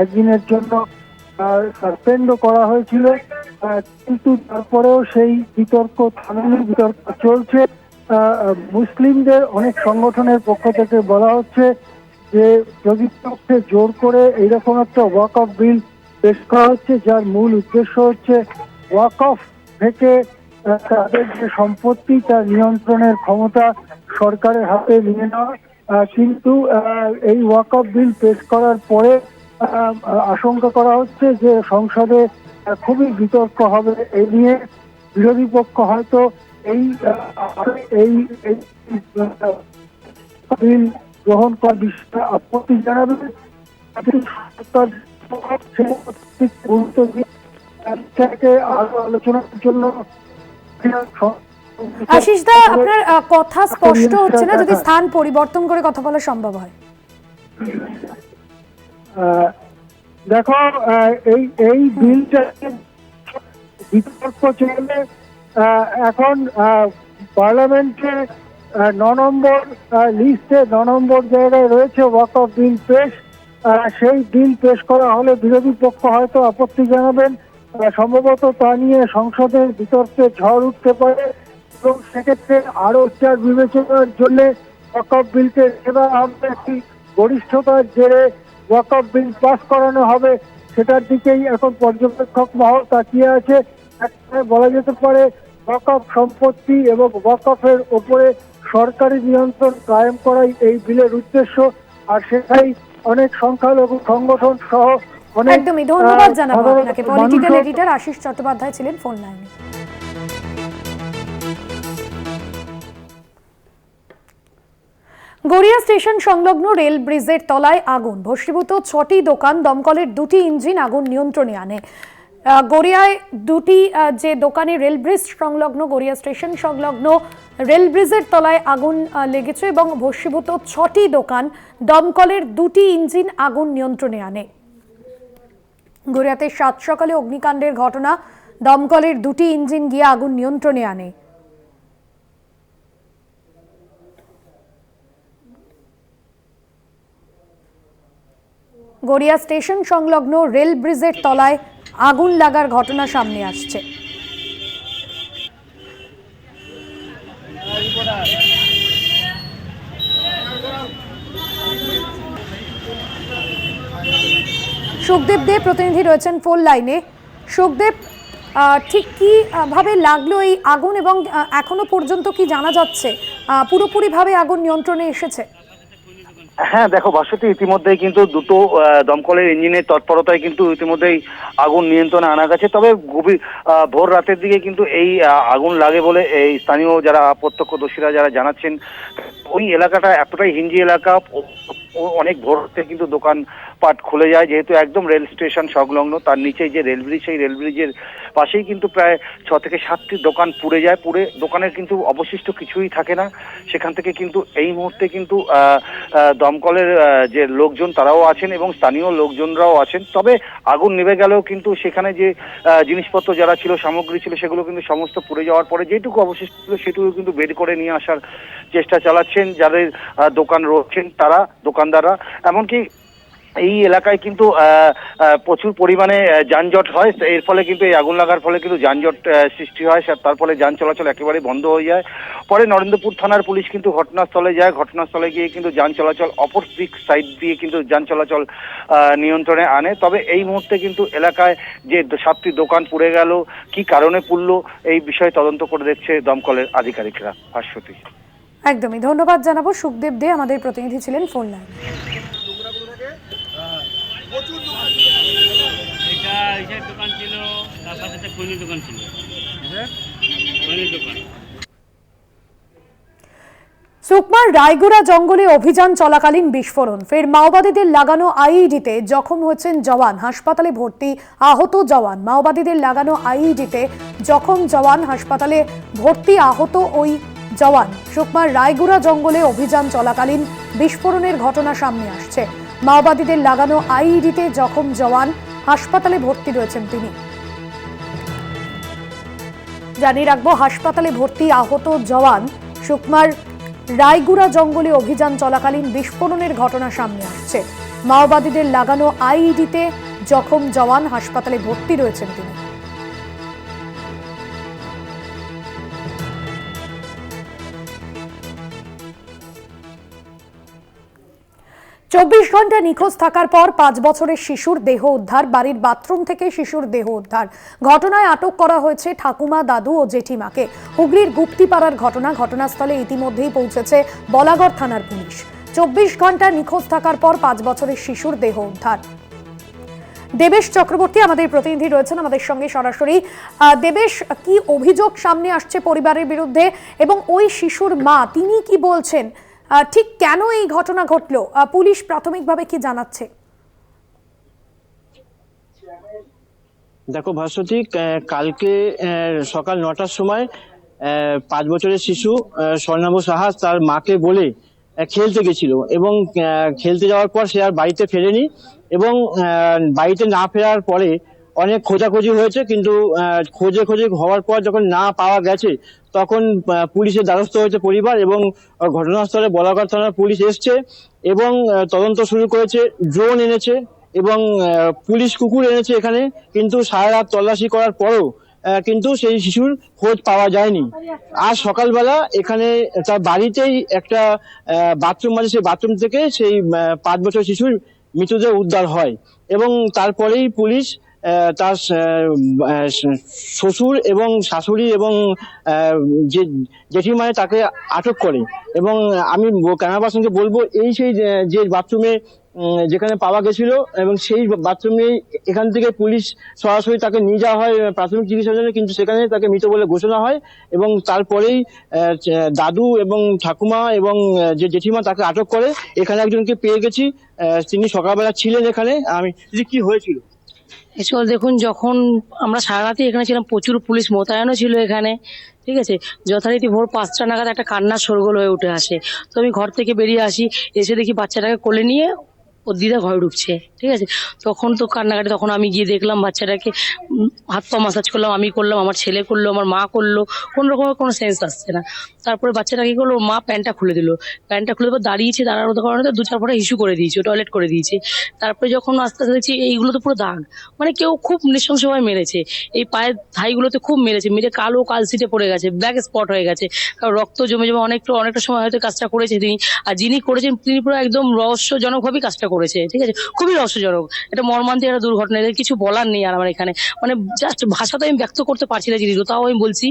একদিনের জন্য সাসপেন্ডও করা হয়েছিল। কিন্তু তারপরেও সেই বিতর্ক থামেনি, বিতর্ক চলছে। মুসলিমদের অনেক সংগঠনের পক্ষ থেকে বলা হচ্ছে যে প্রতিপক্ষে জোর করে এইরকম একটা ওয়াকফ বিল পেশ করা হচ্ছে, যার মূল উদ্দেশ্য হচ্ছে ওয়াকফ থেকে তাদের যে সম্পত্তি তার নিয়ন্ত্রণের ক্ষমতা সরকারের হাতে নিয়ে নেওয়া। কিন্তু এই ওয়াকফ বিল পেশ করার পরে আশঙ্কা করা হচ্ছে যে সংসদে খুবই বিতর্ক হবে এই নিয়ে। বিরোধী পক্ষ হয়তো এই বিল গ্রহণ করার বিষয়ে আপত্তি জানাবে। গুরুত্ব দিয়ে আরো আলোচনার জন্য। আশিস দা, আপনার কথা স্পষ্ট হচ্ছে না, যদি স্থান পরিবর্তন করে কথা বলা সম্ভব হয়। দেখো, এই বিলটা বিতর্ক চলে এখন পার্লামেন্টে 9 নম্বর লিস্টে 9 নম্বর জায়গায় রয়েছে ওয়াকফ বিল পেশ। সেই বিল পেশ করা হলে বিরোধী পক্ষ হয়তো আপত্তি জানাবেন, সম্ভবত তা নিয়ে সংসদের বিতর্কে ঝড় উঠতে পারে এবং সেক্ষেত্রে আরো বিচার বিবেচনার জন্য ওয়াকফ বিলকে একটি গরিষ্ঠতার জেরে ওয়াকফ বিল পাস করানো হবে, সেটার দিকেই এখন পর্যবেক্ষক মহল তাকিয়ে আছে। বলা যেতে পারে ওয়াকফ সম্পত্তি এবং ওয়াকফের ওপরে সরকারি নিয়ন্ত্রণ কায়েম করাই এই বিলের উদ্দেশ্য। আর সেটাই অনেক সংখ্যালঘু সংগঠন সহ অনেক। একদমই ধন্যবাদ জানাবো আপনাকে। পলিটিক্যাল এডিটর আশিস চট্টোপাধ্যায় ছিলেন ফোন লাইনে। গড়িয়া স্টেশন সংলগ্ন রেল ব্রিজের তলায় আগুন, ভস্মীভূত 6টি দোকান, দমকলের 2টি ইঞ্জিন আগুন নিয়ন্ত্রণে আনে। গড়িয়ায় দুটি যে দোকানে রেল ব্রিজ সংলগ্ন, গড়িয়া স্টেশন সংলগ্ন রেল ব্রিজের তলায় আগুন লেগেছে এবং ভস্মীভূত 6টি দোকান। দমকলের 2টি ইঞ্জিন আগুন নিয়ন্ত্রণে আনে। গড়িয়াতে সাত সকালে অগ্নিকাণ্ডের ঘটনা, দমকলের 2টি ইঞ্জিন গিয়ে আগুন নিয়ন্ত্রণে আনে। গড়িয়া স্টেশন সংলগ্ন রেল ব্রিজের তলায় আগুন লাগার ঘটনা সামনে আসছে। সুখদেব দে প্রতিনিধি রয়েছেন ফোন লাইনে। সুখদেব, ঠিক কি ভাবে লাগলো এই আগুন এবং এখনো পর্যন্ত কি জানা যাচ্ছে পুরোপুরিভাবে আগুন নিয়ন্ত্রণে এসেছে? হ্যাঁ দেখো ভাস্বতী, ইতিমধ্যেই কিন্তু দুটো দমকলের ইঞ্জিনের তৎপরতায় কিন্তু ইতিমধ্যেই আগুন নিয়ন্ত্রণে আনা গেছে। তবে গভীর ভোর রাতের দিকে কিন্তু এই আগুন লাগে বলে এই স্থানীয় যারা প্রত্যক্ষদর্শীরা যারা জানাচ্ছেন, ওই এলাকাটা এতটাই হিঞ্জি এলাকা, অনেক ভোর থেকে কিন্তু দোকান পাট খুলে যায়, যেহেতু একদম রেল স্টেশন সংলগ্ন। তার নিচেই যে রেল ব্রিজ, সেই রেল ব্রিজের পাশেই কিন্তু প্রায় 6 থেকে 7টি দোকান পুড়ে যায়। পুড়ে দোকানের কিন্তু অবশিষ্ট কিছুই থাকে না। সেখান থেকে কিন্তু এই মুহূর্তে কিন্তু দমকলের যে লোকজন তারাও আছেন এবং স্থানীয় লোকজনরাও আছেন। তবে আগুন নিভে গেলেও কিন্তু সেখানে যে জিনিসপত্র যারা ছিল, সামগ্রী ছিল, সেগুলো কিন্তু সমস্ত পুড়ে যাওয়ার পরে যেটুকু অবশিষ্ট ছিল সেটুকু কিন্তু বের করে নিয়ে আসার চেষ্টা চালাচ্ছেন যাদের দোকান রয়েছেন তারা, দোকানদাররা। এমনকি এই এলাকায় কিন্তু প্রচুর পরিমাণে যানজট হয়। এর ফলে কিন্তু এই আগুন লাগার ফলে কিন্তু যানজট সৃষ্টি হয়, তার ফলে যান চলাচল একেবারে বন্ধ হয়ে যায়। পরে নরেন্দ্রপুর থানার পুলিশ কিন্তু ঘটনাস্থলে যায়। ঘটনাস্থলে গিয়ে কিন্তু যান চলাচল অপর দিক সাইড দিয়ে কিন্তু যান চলাচল নিয়ন্ত্রণে আনে। তবে এই মুহূর্তে কিন্তু এলাকায় যে 7টি দোকান পুড়ে গেল, কি কারণে পুড়লো, এই বিষয়ে তদন্ত করে দেখছে দমকলের আধিকারিকরা। ভাস্বতী, একদমই ধন্যবাদ জানাবো। সুখদেব দে আমাদের প্রতিনিধি ছিলেন ফোন লাইনে। দোকান ছিল, তার সাথে খৈনি দোকান ছিল, খৈনি দোকান। সুকমার রায়গুড়া জঙ্গলে অভিযান চলাকালীন বিস্ফোরণ, ফের মাওবাদীদের লাগানো আইইডিতে জখম হয়েছেন জওয়ান, হাসপাতালে ভর্তি আহত জওয়ান। মাওবাদীদের লাগানো আইইডিতে জখম জওয়ান, হাসপাতালে ভর্তি আহত ওই জওয়ান। সুকমার রায়গুড়া জঙ্গলে অভিযান চলাকালীন বিস্ফোরণের ঘটনা সামনে আসছে। মাওবাদীদের লাগানো আইইডিতে জখম জওয়ান, হাসপাতালে ভর্তি রয়েছেন তিনি। জানিয়ে রাখবো, হাসপাতালে ভর্তি আহত জওয়ান। সুকমার রায়গুড়া জঙ্গলে অভিযান চলাকালীন বিস্ফোরণের ঘটনা সামনে আসছে। মাওবাদীদের লাগানো আইইডিতে জখম জওয়ান, হাসপাতালে ভর্তি রয়েছেন তিনি। চব্বিশ ঘন্টা নিখোঁজ থাকার পর 5 বছরের শিশুর দেহ উদ্ধার, বাড়ির বাথরুম থেকে শিশুর দেহ উদ্ধার। ঘটনায় আটক করা হয়েছে ঠাকুমা, দাদু ও জেঠিমাকে। হুগলির গুপ্তিপাড়ার ঘটনা। ঘটনাস্থলে ইতিমধ্যেই পৌঁছেছে বলাগড় থানার পুলিশ। 24 ঘন্টা নিখোঁজ থাকার পর 5 বছরের শিশুর দেহ উদ্ধার। দেবেশ চক্রবর্তী আমাদের প্রতিনিধি রয়েছেন আমাদের সঙ্গে সরাসরি। দেবেশ, কি অভিযোগ সামনে আসছে পরিবারের বিরুদ্ধে এবং ওই শিশুর মা তিনি কি বলছেন, ঠিক কেন এই ঘটনা ঘটলো, পুলিশ প্রাথমিকভাবে কি জানাচ্ছে? দেখো ভাস্বতী, কালকে সকাল 9টার সময় 5 বছরের শিশু স্বর্ণাভ সাহা তার মাকে বলে খেলতে গেছিল এবং খেলতে যাওয়ার পর সে আর বাড়িতে ফেরেনি এবং বাড়িতে না ফেরার পরে অনেক খোঁজাখুঁজি হয়েছে, কিন্তু খোঁজে হওয়ার পর যখন না পাওয়া গেছে তখন পুলিশের দ্বারস্থ হয়েছে পরিবার এবং ঘটনাস্থলে বলাগড় থানার পুলিশ এসছে এবং তদন্ত শুরু করেছে। ড্রোন এনেছে এবং পুলিশ কুকুর এনেছে এখানে, কিন্তু সারা রাত তল্লাশি করার পরও কিন্তু সেই শিশুর খোঁজ পাওয়া যায়নি। আজ সকালবেলা এখানে তার বাড়িতেই একটা বাথরুম আছে, সেই বাথরুম থেকে সেই 5 বছর শিশুর মৃতদেহ উদ্ধার হয় এবং তারপরেই পুলিশ তার শ্বশুর এবং শাশুড়ি এবং জেঠিমায় তাকে আটক করে। এবং আমি ক্যামেরা পার্সনকে বলবো, এই সেই যে বাথরুমে যেখানে পাওয়া গেছিল এবং সেই বাথরুমে এখান থেকে পুলিশ সরাসরি তাকে নিয়ে যাওয়া হয় প্রাথমিক চিকিৎসার জন্য, কিন্তু সেখানে তাকে মৃত বলে ঘোষণা হয় এবং তারপরেই দাদু এবং ঠাকুমা এবং যে জেঠিমা তাকে আটক করে। এখানে একজনকে পেয়ে গেছি, তিনি সকালবেলা ছিলেন এখানে। আমি কি হয়েছিল? এছাড়াও দেখুন, যখন আমরা সারা রাতে এখানে ছিলাম, প্রচুর পুলিশ মোতায়েনও ছিল এখানে, ঠিক আছে। যথারীতি ভোর 5টা নাগাদ একটা কান্নার শোরগোল হয়ে উঠে আসে। তো আমি ঘর থেকে বেরিয়ে আসি, এসে দেখি বাচ্চাটাকে কোলে নিয়ে ওর দিদা ঘরে ঢুকছে, ঠিক আছে। তখন তো কান্নাকাটি, তখন আমি গিয়ে দেখলাম বাচ্চাটাকে, হাত পা মাসাজ করলাম, আমি করলাম, আমার ছেলে করলো, আমার মা করলো, কোন রকমের কোনো সেন্স আসছে না। তারপরে বাচ্চাটা কি করলো, ওর মা প্যান্টটা খুলে দিল, প্যান্টটা খুলে দেওয়ার দাঁড়িয়েছে, দাঁড়ানোর কারণে তো 2-4 ফোঁটা ইস্যু করে দিয়েছে, টয়লেট করে দিয়েছে। তারপরে যখন আস্তে আস্তে দেখছি এইগুলো তো পুরো দাগ, মানে কেউ খুব নৃশংসভাবে মেরেছে। এই পায়ের ধাইগুলোতে খুব মেরেছে, মেরে কালো কালশিটে পড়ে গেছে, ব্ল্যাক স্পট হয়ে গেছে, কারণ রক্ত জমে জমে অনেকটা সময় হয়তো কাজটা করেছে তিনি। আর যিনি করেছেন তিনি পুরো একদম রহস্যজনকভাবেই কাজটা করেছে, ঠিক আছে, খুবই রহস্যজনক। এটা মর্মান্তিক একটা দুর্ঘটনা, এদের কিছু বলার নেই। আর আমার এখানে মানে জাস্ট ভাষাতে আমি ব্যক্ত করতে পারছি না জিনিসগুলো, তাও আমি বলছি।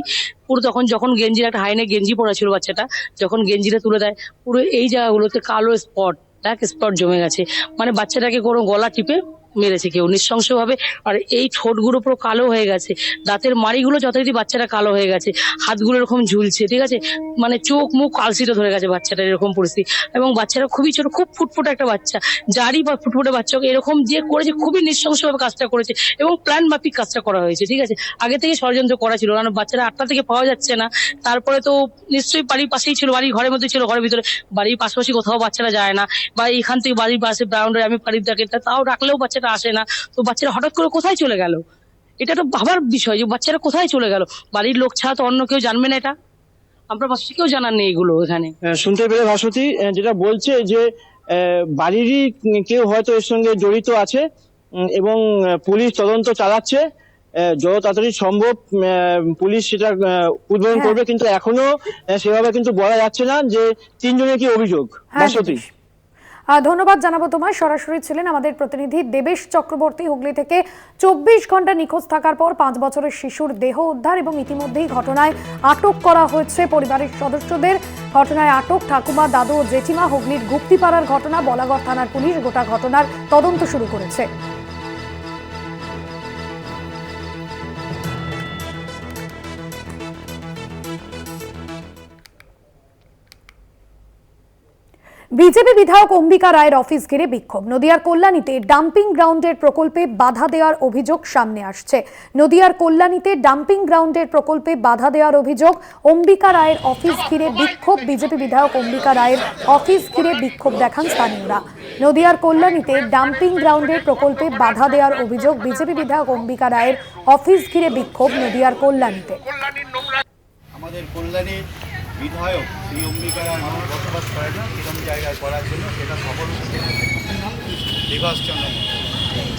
পুরো যখন গেঞ্জির একটা হাইনে গেঞ্জি পরা ছিল বাচ্চাটা, যখন গেঞ্জিটা তুলে দেয়, পুরো এই জায়গাগুলোতে কালো স্পট, ব্ল্যাক স্পট জমে গেছে। মানে বাচ্চাটাকে কোনো গলা টিপে মেরেছে কেউ নৃশংসভাবে। আর এই ঠোঁটগুলো পুরো কালো হয়ে গেছে, দাঁতের মাড়িগুলো যথারীতি বাচ্চাটা কালো হয়ে গেছে, হাতগুলো এরকম ঝুলছে, ঠিক আছে, মানে চোখ মুখ কালশিটে ধরে গেছে বাচ্চাটার, এরকম পরিস্থিতি। এবং বাচ্চাটা খুবই ছোট, খুব ফুটফুটে একটা বাচ্চা, যারই বা ফুটফুটে বাচ্চাকে এরকম যে করেছে, খুবই নৃশংসভাবে কাজটা করেছে এবং প্ল্যান মাফিক কাজটা করা হয়েছে, ঠিক আছে। আগে থেকে ষড়যন্ত্র করা ছিল, কারণ বাচ্চারা 8টা থেকে পাওয়া যাচ্ছে না। তারপরে তো নিশ্চয়ই বাড়ির পাশেই ছিল, বাড়ির ঘরের মধ্যে ছিল, ঘরের ভিতরে, বাড়ির পাশাপাশি কোথাও বাচ্চারা যায় না, বা এখান থেকে বাড়ির পাশে বাউন্ডারি আমি বাড়ির দেখে, তাও ডাকলেও বাচ্চাটা আসে না। তো বাচ্চারা হঠাৎ করে কোথায় চলে গেল, এটা তো ভাবার বিষয় যে বাচ্চারা কোথায় চলে গেল। বাড়ির লোক ছাড়া তো অন্য কেউ জানবে না এটা, আমরা পাশে কেউ জানার নেই এগুলো এখানে। শুনতে পেরে ভাস্বতী যেটা বলছে যে বাড়িরই কেউ হয়তো এর সঙ্গে জড়িত আছে, এবং পুলিশ তদন্ত চালাচ্ছে। যত তাড়াতাড়ি সম্ভব পুলিশ সেটা উদ্বোধন করবে, কিন্তু এখনো সেভাবে কিন্তু বলা যাচ্ছে না যে 3 জনের কি অভিযোগ। ভাস্বতী, ধন্যবাদ জানাবো তোমায়। সরাসরি ছিলেন আমাদের প্রতিনিধি দেবেশ চক্রবর্তী হুগলি থেকে। 24 ঘন্টা নিখোঁজ থাকার পর 5 বছরের শিশুর দেহ উদ্ধার এবং ইতিমধ্যেই ঘটনায় আটক করা হয়েছে পরিবারের সদস্যদের। ঘটনায় আটক ঠাকুমা, দাদু ও জেঠিমা। হুগলির গুপ্তিপাড়ার ঘটনা, বলাগড় থানার পুলিশ গোটা ঘটনার তদন্ত শুরু করেছে। বিজেপি বিধায়ক অম্বিকা রায়ের অফিস ঘিরে বিক্ষোভ। নদিয়ার কল্যাণীতে ডাম্পিং গ্রাউন্ডের প্রকল্পে বাধা দেওয়ার অভিযোগ সামনে আসছে। নদিয়ার কল্যাণীতে ডাম্পিং গ্রাউন্ডের প্রকল্পে বাধা দেওয়ার অভিযোগ। অম্বিকা রায়ের অফিস ঘিরে বিক্ষোভ। বিজেপি বিধায়ক অম্বিকা রায়ের অফিস ঘিরে বিক্ষোভ দেখান স্থানীয়রা। নদিয়ার কল্যাণীতে ডাম্পিং গ্রাউন্ডের প্রকল্পে বাধা দেওয়ার অভিযোগ। বিজেপি বিধায়ক অম্বিকা রায়ের অফিস ঘিরে বিক্ষোভ নদিয়ার কল্যাণীতে। আমাদের কল্যাণীর বিধায়ক শ্রী অম্বিকা রায় মানুষ বসবাস করে না, এরকম জায়গায় করার জন্য সেটা সফল হচ্ছে বিভাস চন্দ্র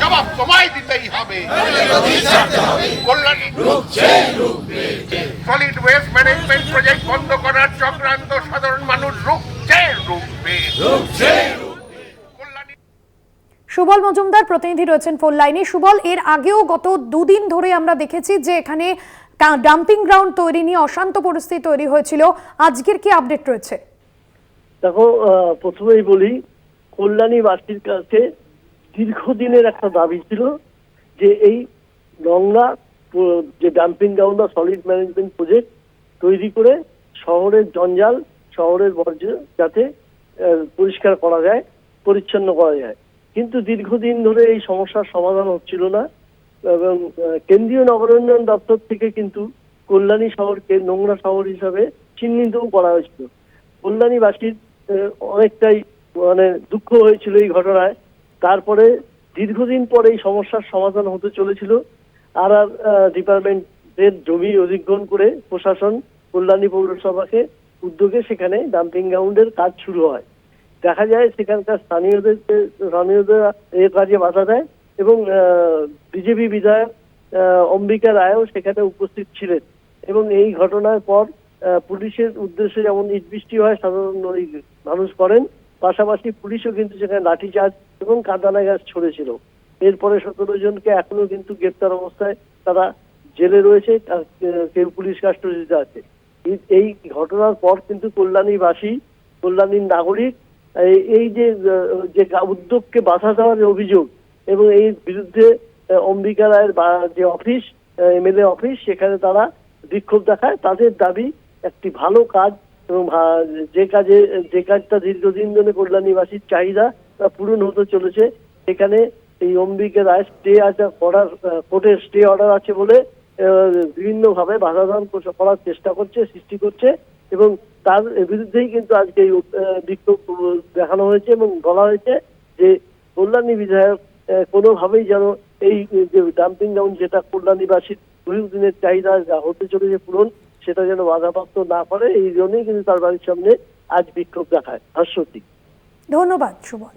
জবাব তোমায় দিতেই হবে। Kalyani solid waste management project বন্ধ করার চক্রান্ত সাধারণ মানুষ রুখবে। সুবল মজুমদার প্রতিনিধি রয়েছেন ফোন লাইনে। সুবল, এর আগেও গত 2 দিন ধরে আমরা দেখেছি যে এখানে ডাম্পিং গ্রাউন্ড তৈরি নিয়ে অশান্ত পরিস্থিতি তৈরি হয়েছিল। আজকের কি আপডেট রয়েছে? দেখো, প্রথমেই বলি, কল্যাণীবাসীর কাছে দীর্ঘদিনের একটা দাবি ছিল যে এই নোংরা যে ডাম্পিং গ্রাউন্ড বা সলিড ম্যানেজমেন্ট প্রজেক্ট তৈরি করে শহরের জঞ্জাল, শহরের বর্জ্য যাতে পরিষ্কার করা যায়, পরিচ্ছন্ন করা যায়। কিন্তু দীর্ঘদিন ধরে এই সমস্যার সমাধান হচ্ছিল না এবং কেন্দ্রীয় নগরোন্নয়ন দপ্তর থেকে কিন্তু কল্যাণী শহরকে নোংরা শহর হিসাবে চিহ্নিতও করা হয়েছিল। কল্যাণীবাসীর অনেকটাই মানে দুঃখ হয়েছিল এই ঘটনায়। তারপরে দীর্ঘদিন পরে এই সমস্যার সমাধান হতে চলেছিল। আর ডিপার্টমেন্টের জমি অধিগ্রহণ করে প্রশাসন কল্যাণী পৌরসভাকে উদ্যোগে সেখানে ডাম্পিং গ্রাউন্ডের কাজ শুরু হয়। দেখা যায় সেখানকার স্থানীয়দের এ কাজে বাধা দেয় এবং বিজেপি বিধায়ক অম্বিকা রায়ও সেখানে উপস্থিত ছিলেন। এবং এই ঘটনার পর পুলিশের উদ্দেশ্যে যেমন ইট বৃষ্টি হয় সাধারণ মানুষ করেন, পাশাপাশি পুলিশও কিন্তু সেখানে লাঠিচার্জ এবং কাঁদানা গ্যাস ছড়েছিল। এরপরে 17 জনকে এখনো কিন্তু গ্রেপ্তার অবস্থায় তারা জেলে রয়েছে, কেউ পুলিশ কাস্টডিতে আছে। এই ঘটনার পর কিন্তু কল্যাণীবাসী, কল্যাণীর নাগরিক এই যে উদ্যোগকে বাধা দেওয়ার অভিযোগ এবং এই বিরুদ্ধে অম্বিকা রায়ের যে অফিস, এমএলএ অফিস, সেখানে তারা বিক্ষোভ দেখায়। তাদের দাবি একটি ভালো কাজ এবং যে কাজটা দীর্ঘদিন ধরে কল্যাণীবাসীর চাহিদা তা পূরণ হতে চলেছে। সেখানে এই অম্বিকা রায় স্টে আছে করার, কোর্টের স্টে অর্ডার আছে বলে বিভিন্নভাবে বাধাদান করার চেষ্টা করছে, সৃষ্টি করছে, এবং তার বিরুদ্ধেই কিন্তু আজকে এই বিক্ষোভ দেখানো হয়েছে এবং বলা হয়েছে যে কল্যাণী বিধায়ক কোনোভাবেই যেন এই যে ডাম্পিং গ্রাউন্ড, যেটা কল্যাণীবাসীর দীর্ঘদিনের চাহিদা যা হতে চলেছে পূরণ, সেটা যেন বাধাপ্রাপ্ত না করে, এই জন্যই কিন্তু তার বাড়ির সামনে আজ বিক্ষোভ দেখায়। ভাস্বতী, ধন্যবাদ সুবল।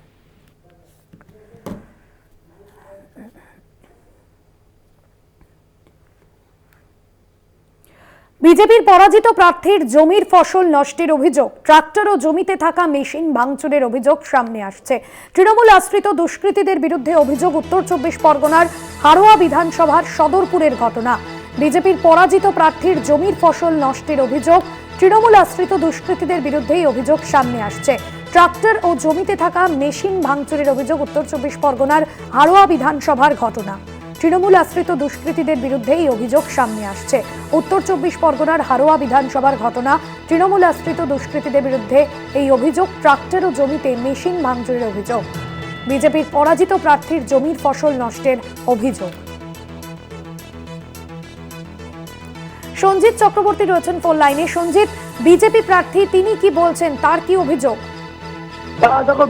বিজেপির পরাজিত প্রার্থীর জমির ফসল নষ্টের অভিযোগ, ট্রাক্টর ও জমিতে থাকা মেশিন ভাঙচুরের অভিযোগ সামনে আসছে। তৃণমূল আশ্রিত দুষ্কৃতীদের বিরুদ্ধে অভিযোগ উত্তর 24 পরগনার হারোয়া বিধানসভার সদরপুরের ঘটনা। বিজেপির পরাজিত প্রার্থীর জমির ফসল নষ্টের অভিযোগ, তৃণমূল আশ্রিত দুষ্কৃতীদের বিরুদ্ধেই অভিযোগ সামনে আসছে। ট্রাক্টর ও জমিতে থাকা মেশিন ভাঙচুরের অভিযোগ উত্তর 24 পরগনার হারোয়া বিধানসভার ঘটনা। তৃণমূল আশ্রিত দুষ্কৃতীদের বিরুদ্ধে এই অভিযোগ সামনে আসছে। উত্তর 24 পরগনার হারোয়া বিধানসভার ঘটনা, তৃণমূল আশ্রিত দুষ্কৃতীদের বিরুদ্ধে এই অভিযোগ, ট্রাক্টর ও জমিতে মেশিন ভাঙচুরের অভিযোগ। বিজেপির পরাজিত প্রার্থীর জমির ফসল নষ্টের অভিযোগ। সঞ্জিত চক্রবর্তী রয়েছেন ফোন লাইনে। সঞ্জিত, বিজেপি প্রার্থী তিনি কি বলছেন, তার কি অভিযোগ? দেখো,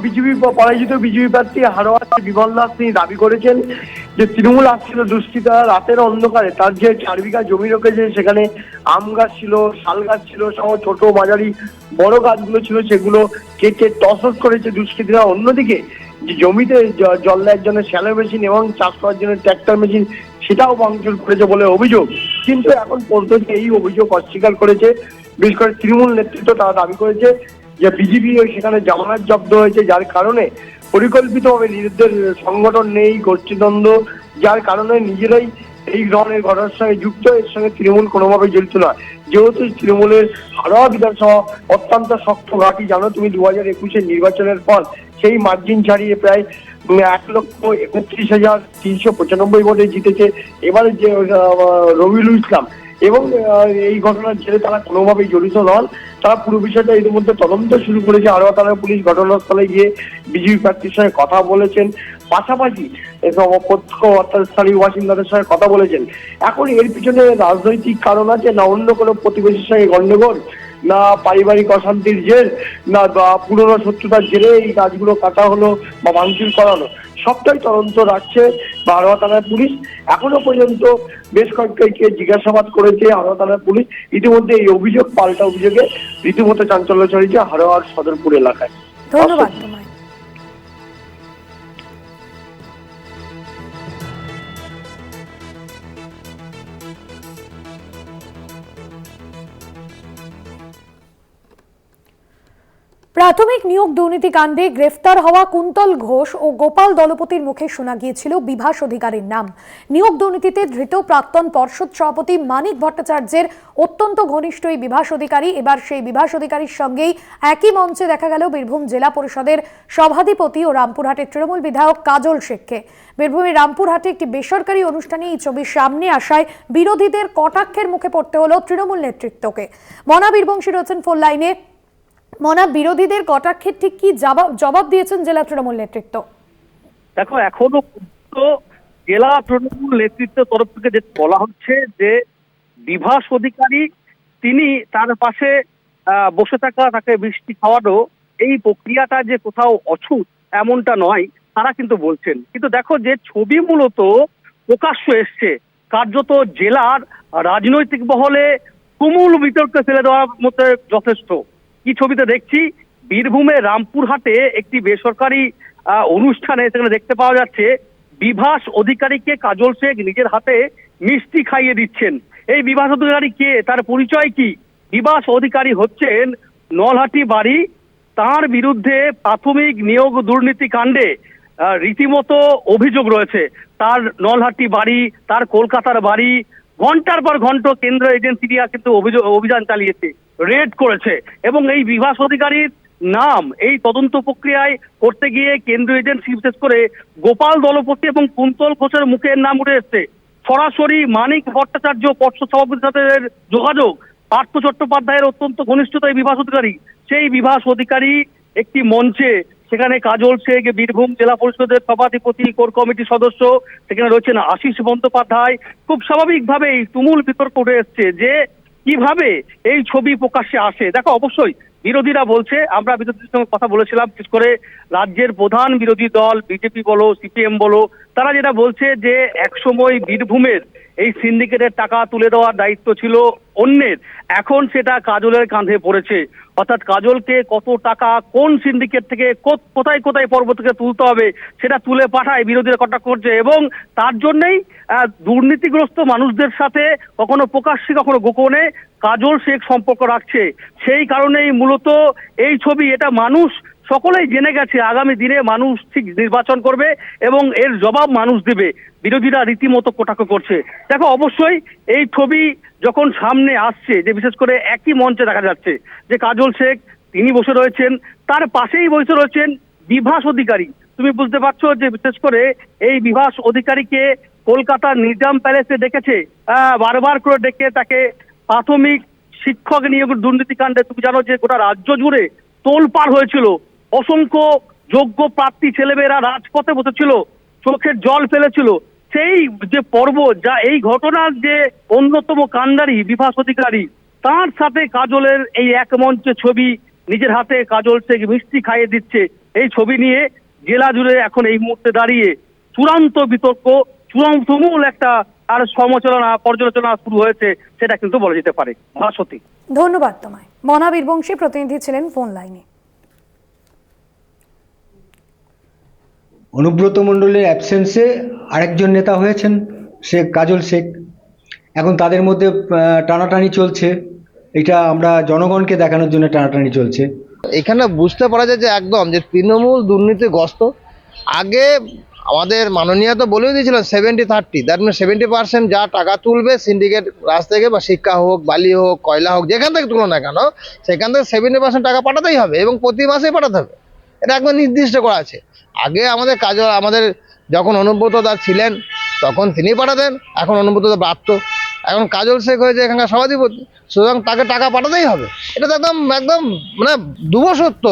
পরাজিত বিজেপি প্রার্থী হারোয়া বিমল দাস তিনি দাবি করেছেন যে তৃণমূল আশ্রিত দুষ্কৃতীরা রাতের অন্ধকারে তার যে 4 বিঘা জমি রেখেছে, সেখানে আম গাছ ছিল, শাল গাছ ছিল সহ ছোট মাঝারি বড় গাছগুলো ছিল, সেগুলো কেটে টসস করেছে দুষ্কৃতীরা। অন্যদিকে যে জমিতে জল দেওয়ার জন্য শ্যালো মেশিন এবং চাষ করার জন্য ট্র্যাক্টর মেশিন, সেটাও ভাঙচুর করেছে বলে অভিযোগ। কিন্তু এখন পর্যন্ত এই অভিযোগ অস্বীকার করেছে বিশেষ করে তৃণমূল নেতৃত্ব। তারা দাবি করেছে যে বিজেপি সেখানে জামানত জব্দ হয়েছে, যার কারণে পরিকল্পিতভাবে নিজেদের সংগঠন নেই, গোষ্ঠীদ্বন্দ্ব, যার কারণে নিজেরাই এই ধরনের ঘটনার সঙ্গে যুক্ত। এর সঙ্গে তৃণমূল কোনোভাবেই জড়িত নয়। যেহেতু তৃণমূলের হারোয়া বিধানসভা অত্যন্ত শক্ত ঘাঁটি, জানো তুমি 2021-এর নির্বাচনের পর সেই মার্জিন ছাড়িয়ে প্রায় 1,31,395 ভোটে জিতেছে এবারে যে রবিউল ইসলাম, এবং এই ঘটনার জেরে তারা কোনোভাবেই জড়িত নন। তারা পুরো বিষয়টা ইতিমধ্যে তদন্ত শুরু করেছে। হারোয়া থানার পুলিশ ঘটনাস্থলে গিয়ে বিজেপি প্রার্থীর সঙ্গে কথা বলেছেন, পাশাপাশি প্রত্যক্ষ অর্থাৎ স্থানীয় বাসিন্দাদের সঙ্গে কথা বলেছেন। এখন এর পিছনে রাজনৈতিক কারণ আছে, না অন্য কোনো প্রতিবেশীর সঙ্গে গন্ডগোল, না পারিবারিক অশান্তির জের, না পুরনো শত্রুতার জেরে এই গাছগুলো কাটা হলো বা ভাঙচুর করানো, সবটাই তদন্ত রাখছে হারোয়া থানার পুলিশ। এখনো পর্যন্ত বেশ কয়েককে জিজ্ঞাসাবাদ করেছে হারোয়া থানার পুলিশ। ইতিমধ্যে এই অভিযোগ পাল্টা অভিযোগে রীতিমতো চাঞ্চল্য ছড়িয়েছে হারোয়ার সদরপুর এলাকায়। ধন্যবাদ তোমায়। প্রাথমিক নিয়োগ দুর্নীতি কাণ্ডে গ্রেফতার হওয়া কুন্তল ঘোষ ও গোপাল দলপতির মুখে শোনা গিয়েছিল বিভাস অধিকারীর নাম। নিয়োগ দুর্নীতিতে ধৃত প্রাক্তন পর্ষদ সভাপতি মানিক ভট্টাচার্যের অত্যন্ত ঘনিষ্ঠ এই বিভাস অধিকারী, এবার সেই বিভাস অধিকারীর সঙ্গেই একই মঞ্চে দেখা গেল বীরভূম জেলা পরিষদের সভাধিপতি ও রামপুরহাটের তৃণমূল বিধায়ক কাজল শেখকে। বীরভূমের রামপুরহাটে একটি বেসরকারি অনুষ্ঠানে এই ছবি সামনে আসায় বিরোধীদের কটাক্ষের মুখে পড়তে হলো তৃণমূল নেতৃত্বকে। মনা বীরবংশী রয়েছেন ফোন লাইনে। মনা, বিরোধীদের কটাক্ষের ঠিক কি জবাব দিয়েছেন জেলা তৃণমূল নেতৃত্ব? দেখো, এখনো জেলা তৃণমূল নেতৃত্বের তরফ থেকে যে বলা হচ্ছে যে বিভাস অধিকারী তিনি তার পাশে বসে থাকা, তাকে বৃষ্টি খাওয়ানো, এই প্রক্রিয়াটা যে কোথাও অছুত এমনটা নয়, তারা কিন্তু বলছেন। কিন্তু দেখো, যে ছবি মূলত প্রকাশ্য এসছে, কার্যত জেলার রাজনৈতিক মহলে তুমুল বিতর্কে ফেলে দেওয়ার মধ্যে যথেষ্ট। কি ছবিতে দেখছি, বীরভূমের রামপুরহাটে একটি বেসরকারি অনুষ্ঠানে সেখানে দেখতে পাওয়া যাচ্ছে বিভাস অধিকারীকে কাজল শেখ নিজের হাতে মিষ্টি খাইয়ে দিচ্ছেন। এই বিভাস অধিকারী কে, তার পরিচয় কি? বিভাস অধিকারী হচ্ছেন নলহাটি বাড়ি, তার বিরুদ্ধে প্রাথমিক নিয়োগ দুর্নীতি কাণ্ডে রীতিমতো অভিযোগ রয়েছে। তার নলহাটি বাড়ি, তার কলকাতার বাড়ি, ঘন্টার পর ঘন্টা কেন্দ্র এজেন্সি দিয়ে কিন্তু অভিযান চালিয়েছে, রেড করেছে, এবং এই বিভাস অধিকারীর নাম এই তদন্ত প্রক্রিয়ায় করতে গিয়ে কেন্দ্রীয় এজেন্সি বিশেষ করে গোপাল দলপতি এবং কুন্তল ঘোষের মুখের নাম উঠে এসছে। সরাসরি মানিক ভট্টাচার্য পর্ষদ সভাপতির সাথে যোগাযোগ, পার্থ চট্টোপাধ্যায়ের অত্যন্ত ঘনিষ্ঠতা এই বিভাস অধিকারী। সেই বিভাস অধিকারী একটি মঞ্চে সেখানে কাজল শেখ বীরভূম জেলা পরিষদের সভাধিপতি, কোর কমিটির সদস্য, সেখানে রয়েছেন আশিস বন্দ্যোপাধ্যায়। খুব স্বাভাবিকভাবেই তুমুল বিতর্ক উঠে এসছে যে কিভাবে এই ছবি প্রকাশ্যে আসে। দেখো, অবশ্যই বিরোধীরা বলছে, আমরা বিরোধীদের সঙ্গে কথা বলেছিলাম, বিশেষ করে রাজ্যের প্রধান বিরোধী দল বিজেপি বলো, সিপিএম বলো, তারা যেটা বলছে যে একসময় বীরভূমের এই সিন্ডিকেটের টাকা তুলে দেওয়ার দায়িত্ব ছিল অন্যের, এখন সেটা কাজলের কাঁধে পড়েছে। অর্থাৎ কাজলকে কত টাকা কোন সিন্ডিকেট থেকে কোথায় কোথায় পর্ব থেকে তুলতে হবে সেটা তুলে পাঠায় বিরোধীরা কটাক্ষ করছে, এবং তার জন্যই দুর্নীতিগ্রস্ত মানুষদের সাথে কখনো প্রকাশ্যে কখনো গোপনে কাজল শেখ সম্পর্ক রাখছে। সেই কারণেই মূলত এই ছবি, এটা মানুষ সকলেই জেনে গেছে। আগামী দিনে মানুষ ঠিক নির্বাচন করবে এবং এর জবাব মানুষ দেবে। বিরোধীরা রীতিমতো কটাক্ষ করছে। দেখো, অবশ্যই এই ছবি যখন সামনে আসছে, যে বিশেষ করে একই মঞ্চে দেখা যাচ্ছে যে কাজল শেখ তিনি বসে রয়েছেন, তার পাশেই বসে রয়েছেন বিভাস অধিকারী। তুমি বুঝতে পারছো যে বিশেষ করে এই বিভাস অধিকারীকে কলকাতার নিজাম প্যালেসে ডেকেছে, বারবার করে ডেকে তাকে প্রাথমিক শিক্ষক নিয়োগ দুর্নীতিকাণ্ডে, তুমি জানো যে গোটা রাজ্য জুড়ে তোলপাড় হয়েছিল। অসংখ্য যোগ্য প্রার্থী ছেলেমেয়েরা রাজপথে বসেছিল, চোখের জল ফেলেছিল। সেই যে পর্ব, যা এই ঘটনার যে অন্যতম কাণ্ডারি বিভাস অধিকারী, তার সাথে কাজলের এই এক মঞ্চে ছবি, নিজের হাতে কাজল শেখ মিষ্টি খাইয়ে দিচ্ছে। এই ছবি নিয়ে জেলা জুড়ে এখন এই মুহূর্তে দাঁড়িয়ে চূড়ান্ত বিতর্ক, তুমুল একটা আর সমালোচনা পর্যালোচনা শুরু হয়েছে, সেটা কিন্তু বলা যেতে পারে। ভাস্বতী, ধন্যবাদ তোমায়। মনা বীরবংশী প্রতিনিধি ছিলেন ফোন লাইনে। অনুব্রত মণ্ডলের অ্যাবসেন্সে আরেকজন নেতা হয়েছেন সে কাজল শেখ। এখন তাদের মধ্যে টানাটানি চলছে, এটা আমরা জনগণকে দেখানোর জন্য টানাটানি চলছে। এখানে বুঝতে পারা যায় যে একদম যে তৃণমূল দুর্নীতিগ্রস্ত। আগে আমাদের মাননীয় তো বলেই দিয়েছিলেন 70-30, দ্যাট মিনস 70% যা টাকা তুলবে সিন্ডিকেট রাজ থেকে, বা শিক্ষা হোক, বালি হোক, কয়লা হোক, যেখান থেকে তুলো না কেন, সেখান থেকে 70% টাকা পাঠাতেই হবে এবং প্রতি মাসেই পাঠাতে হবে। এটা একদম নির্দিষ্ট করা আছে। আগে আমাদের যখন অনুব্রত দা ছিলেন তখন তিনি পাঠাতেন, এখন অনুব্রত দা প্রাপ্ত, এখন কাজল শেখ হয়েছে এখানকার সভাধিপতি, সুতরাং তাকে টাকা পাঠাতেই হবে। এটা তো একদম একদম মানে দুবো সত্য।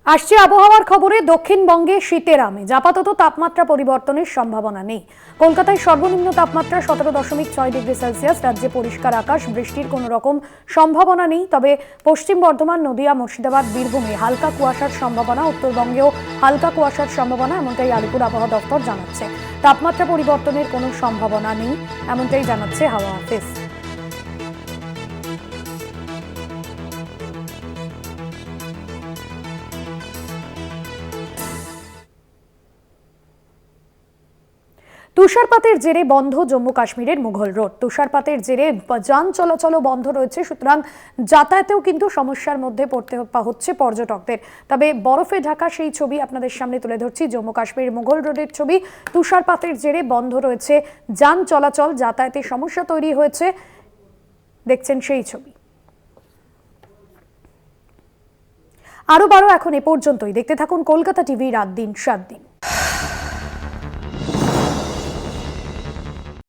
আসছে আবহাওয়ার খবরে। দক্ষিণবঙ্গে শীতের আমেজ, আপাতত তাপমাত্রা পরিবর্তনের সম্ভাবনা নেই। কলকাতায় সর্বনিম্ন তাপমাত্রা 17.6 ডিগ্রি সেলসিয়াস। রাজ্যে পরিষ্কার আকাশ, বৃষ্টির কোনো রকম সম্ভাবনা নেই। তবে পশ্চিম বর্ধমান, নদিয়া, মুর্শিদাবাদ, বীরভূমে হালকা কুয়াশার সম্ভাবনা। উত্তরবঙ্গেও হালকা কুয়াশার সম্ভাবনা, এমনটাই আলিপুর আবহাওয়া দপ্তর জানাচ্ছে। তাপমাত্রা পরিবর্তনের কোনো সম্ভাবনা নেই, এমনটাই জানাচ্ছে হাওয়া অফিস। তুষারপাতের জেরে বন্ধ জম্মু কাশ্মীরের মুঘল রোড। তুষারপাতের জেরে যান চলাচলও বন্ধ রয়েছে, সুতরাং যাতায়াতেও কিন্তু সমস্যার মধ্যে পড়তে হচ্ছে পর্যটকদের। তবে বরফে ঢাকা সেই ছবি আপনাদের সামনে তুলে ধরছি। জম্মু কাশ্মীরের মুঘল রোডের ছবি। তুষারপাতের জেরে বন্ধ রয়েছে যান চলাচল, যাতায়াতে সমস্যা তৈরি হয়েছে, দেখছেন সেই ছবি। আরো এখন এ পর্যন্তই। দেখতে থাকুন কলকাতা টিভি, রাত দিন 7 দিন।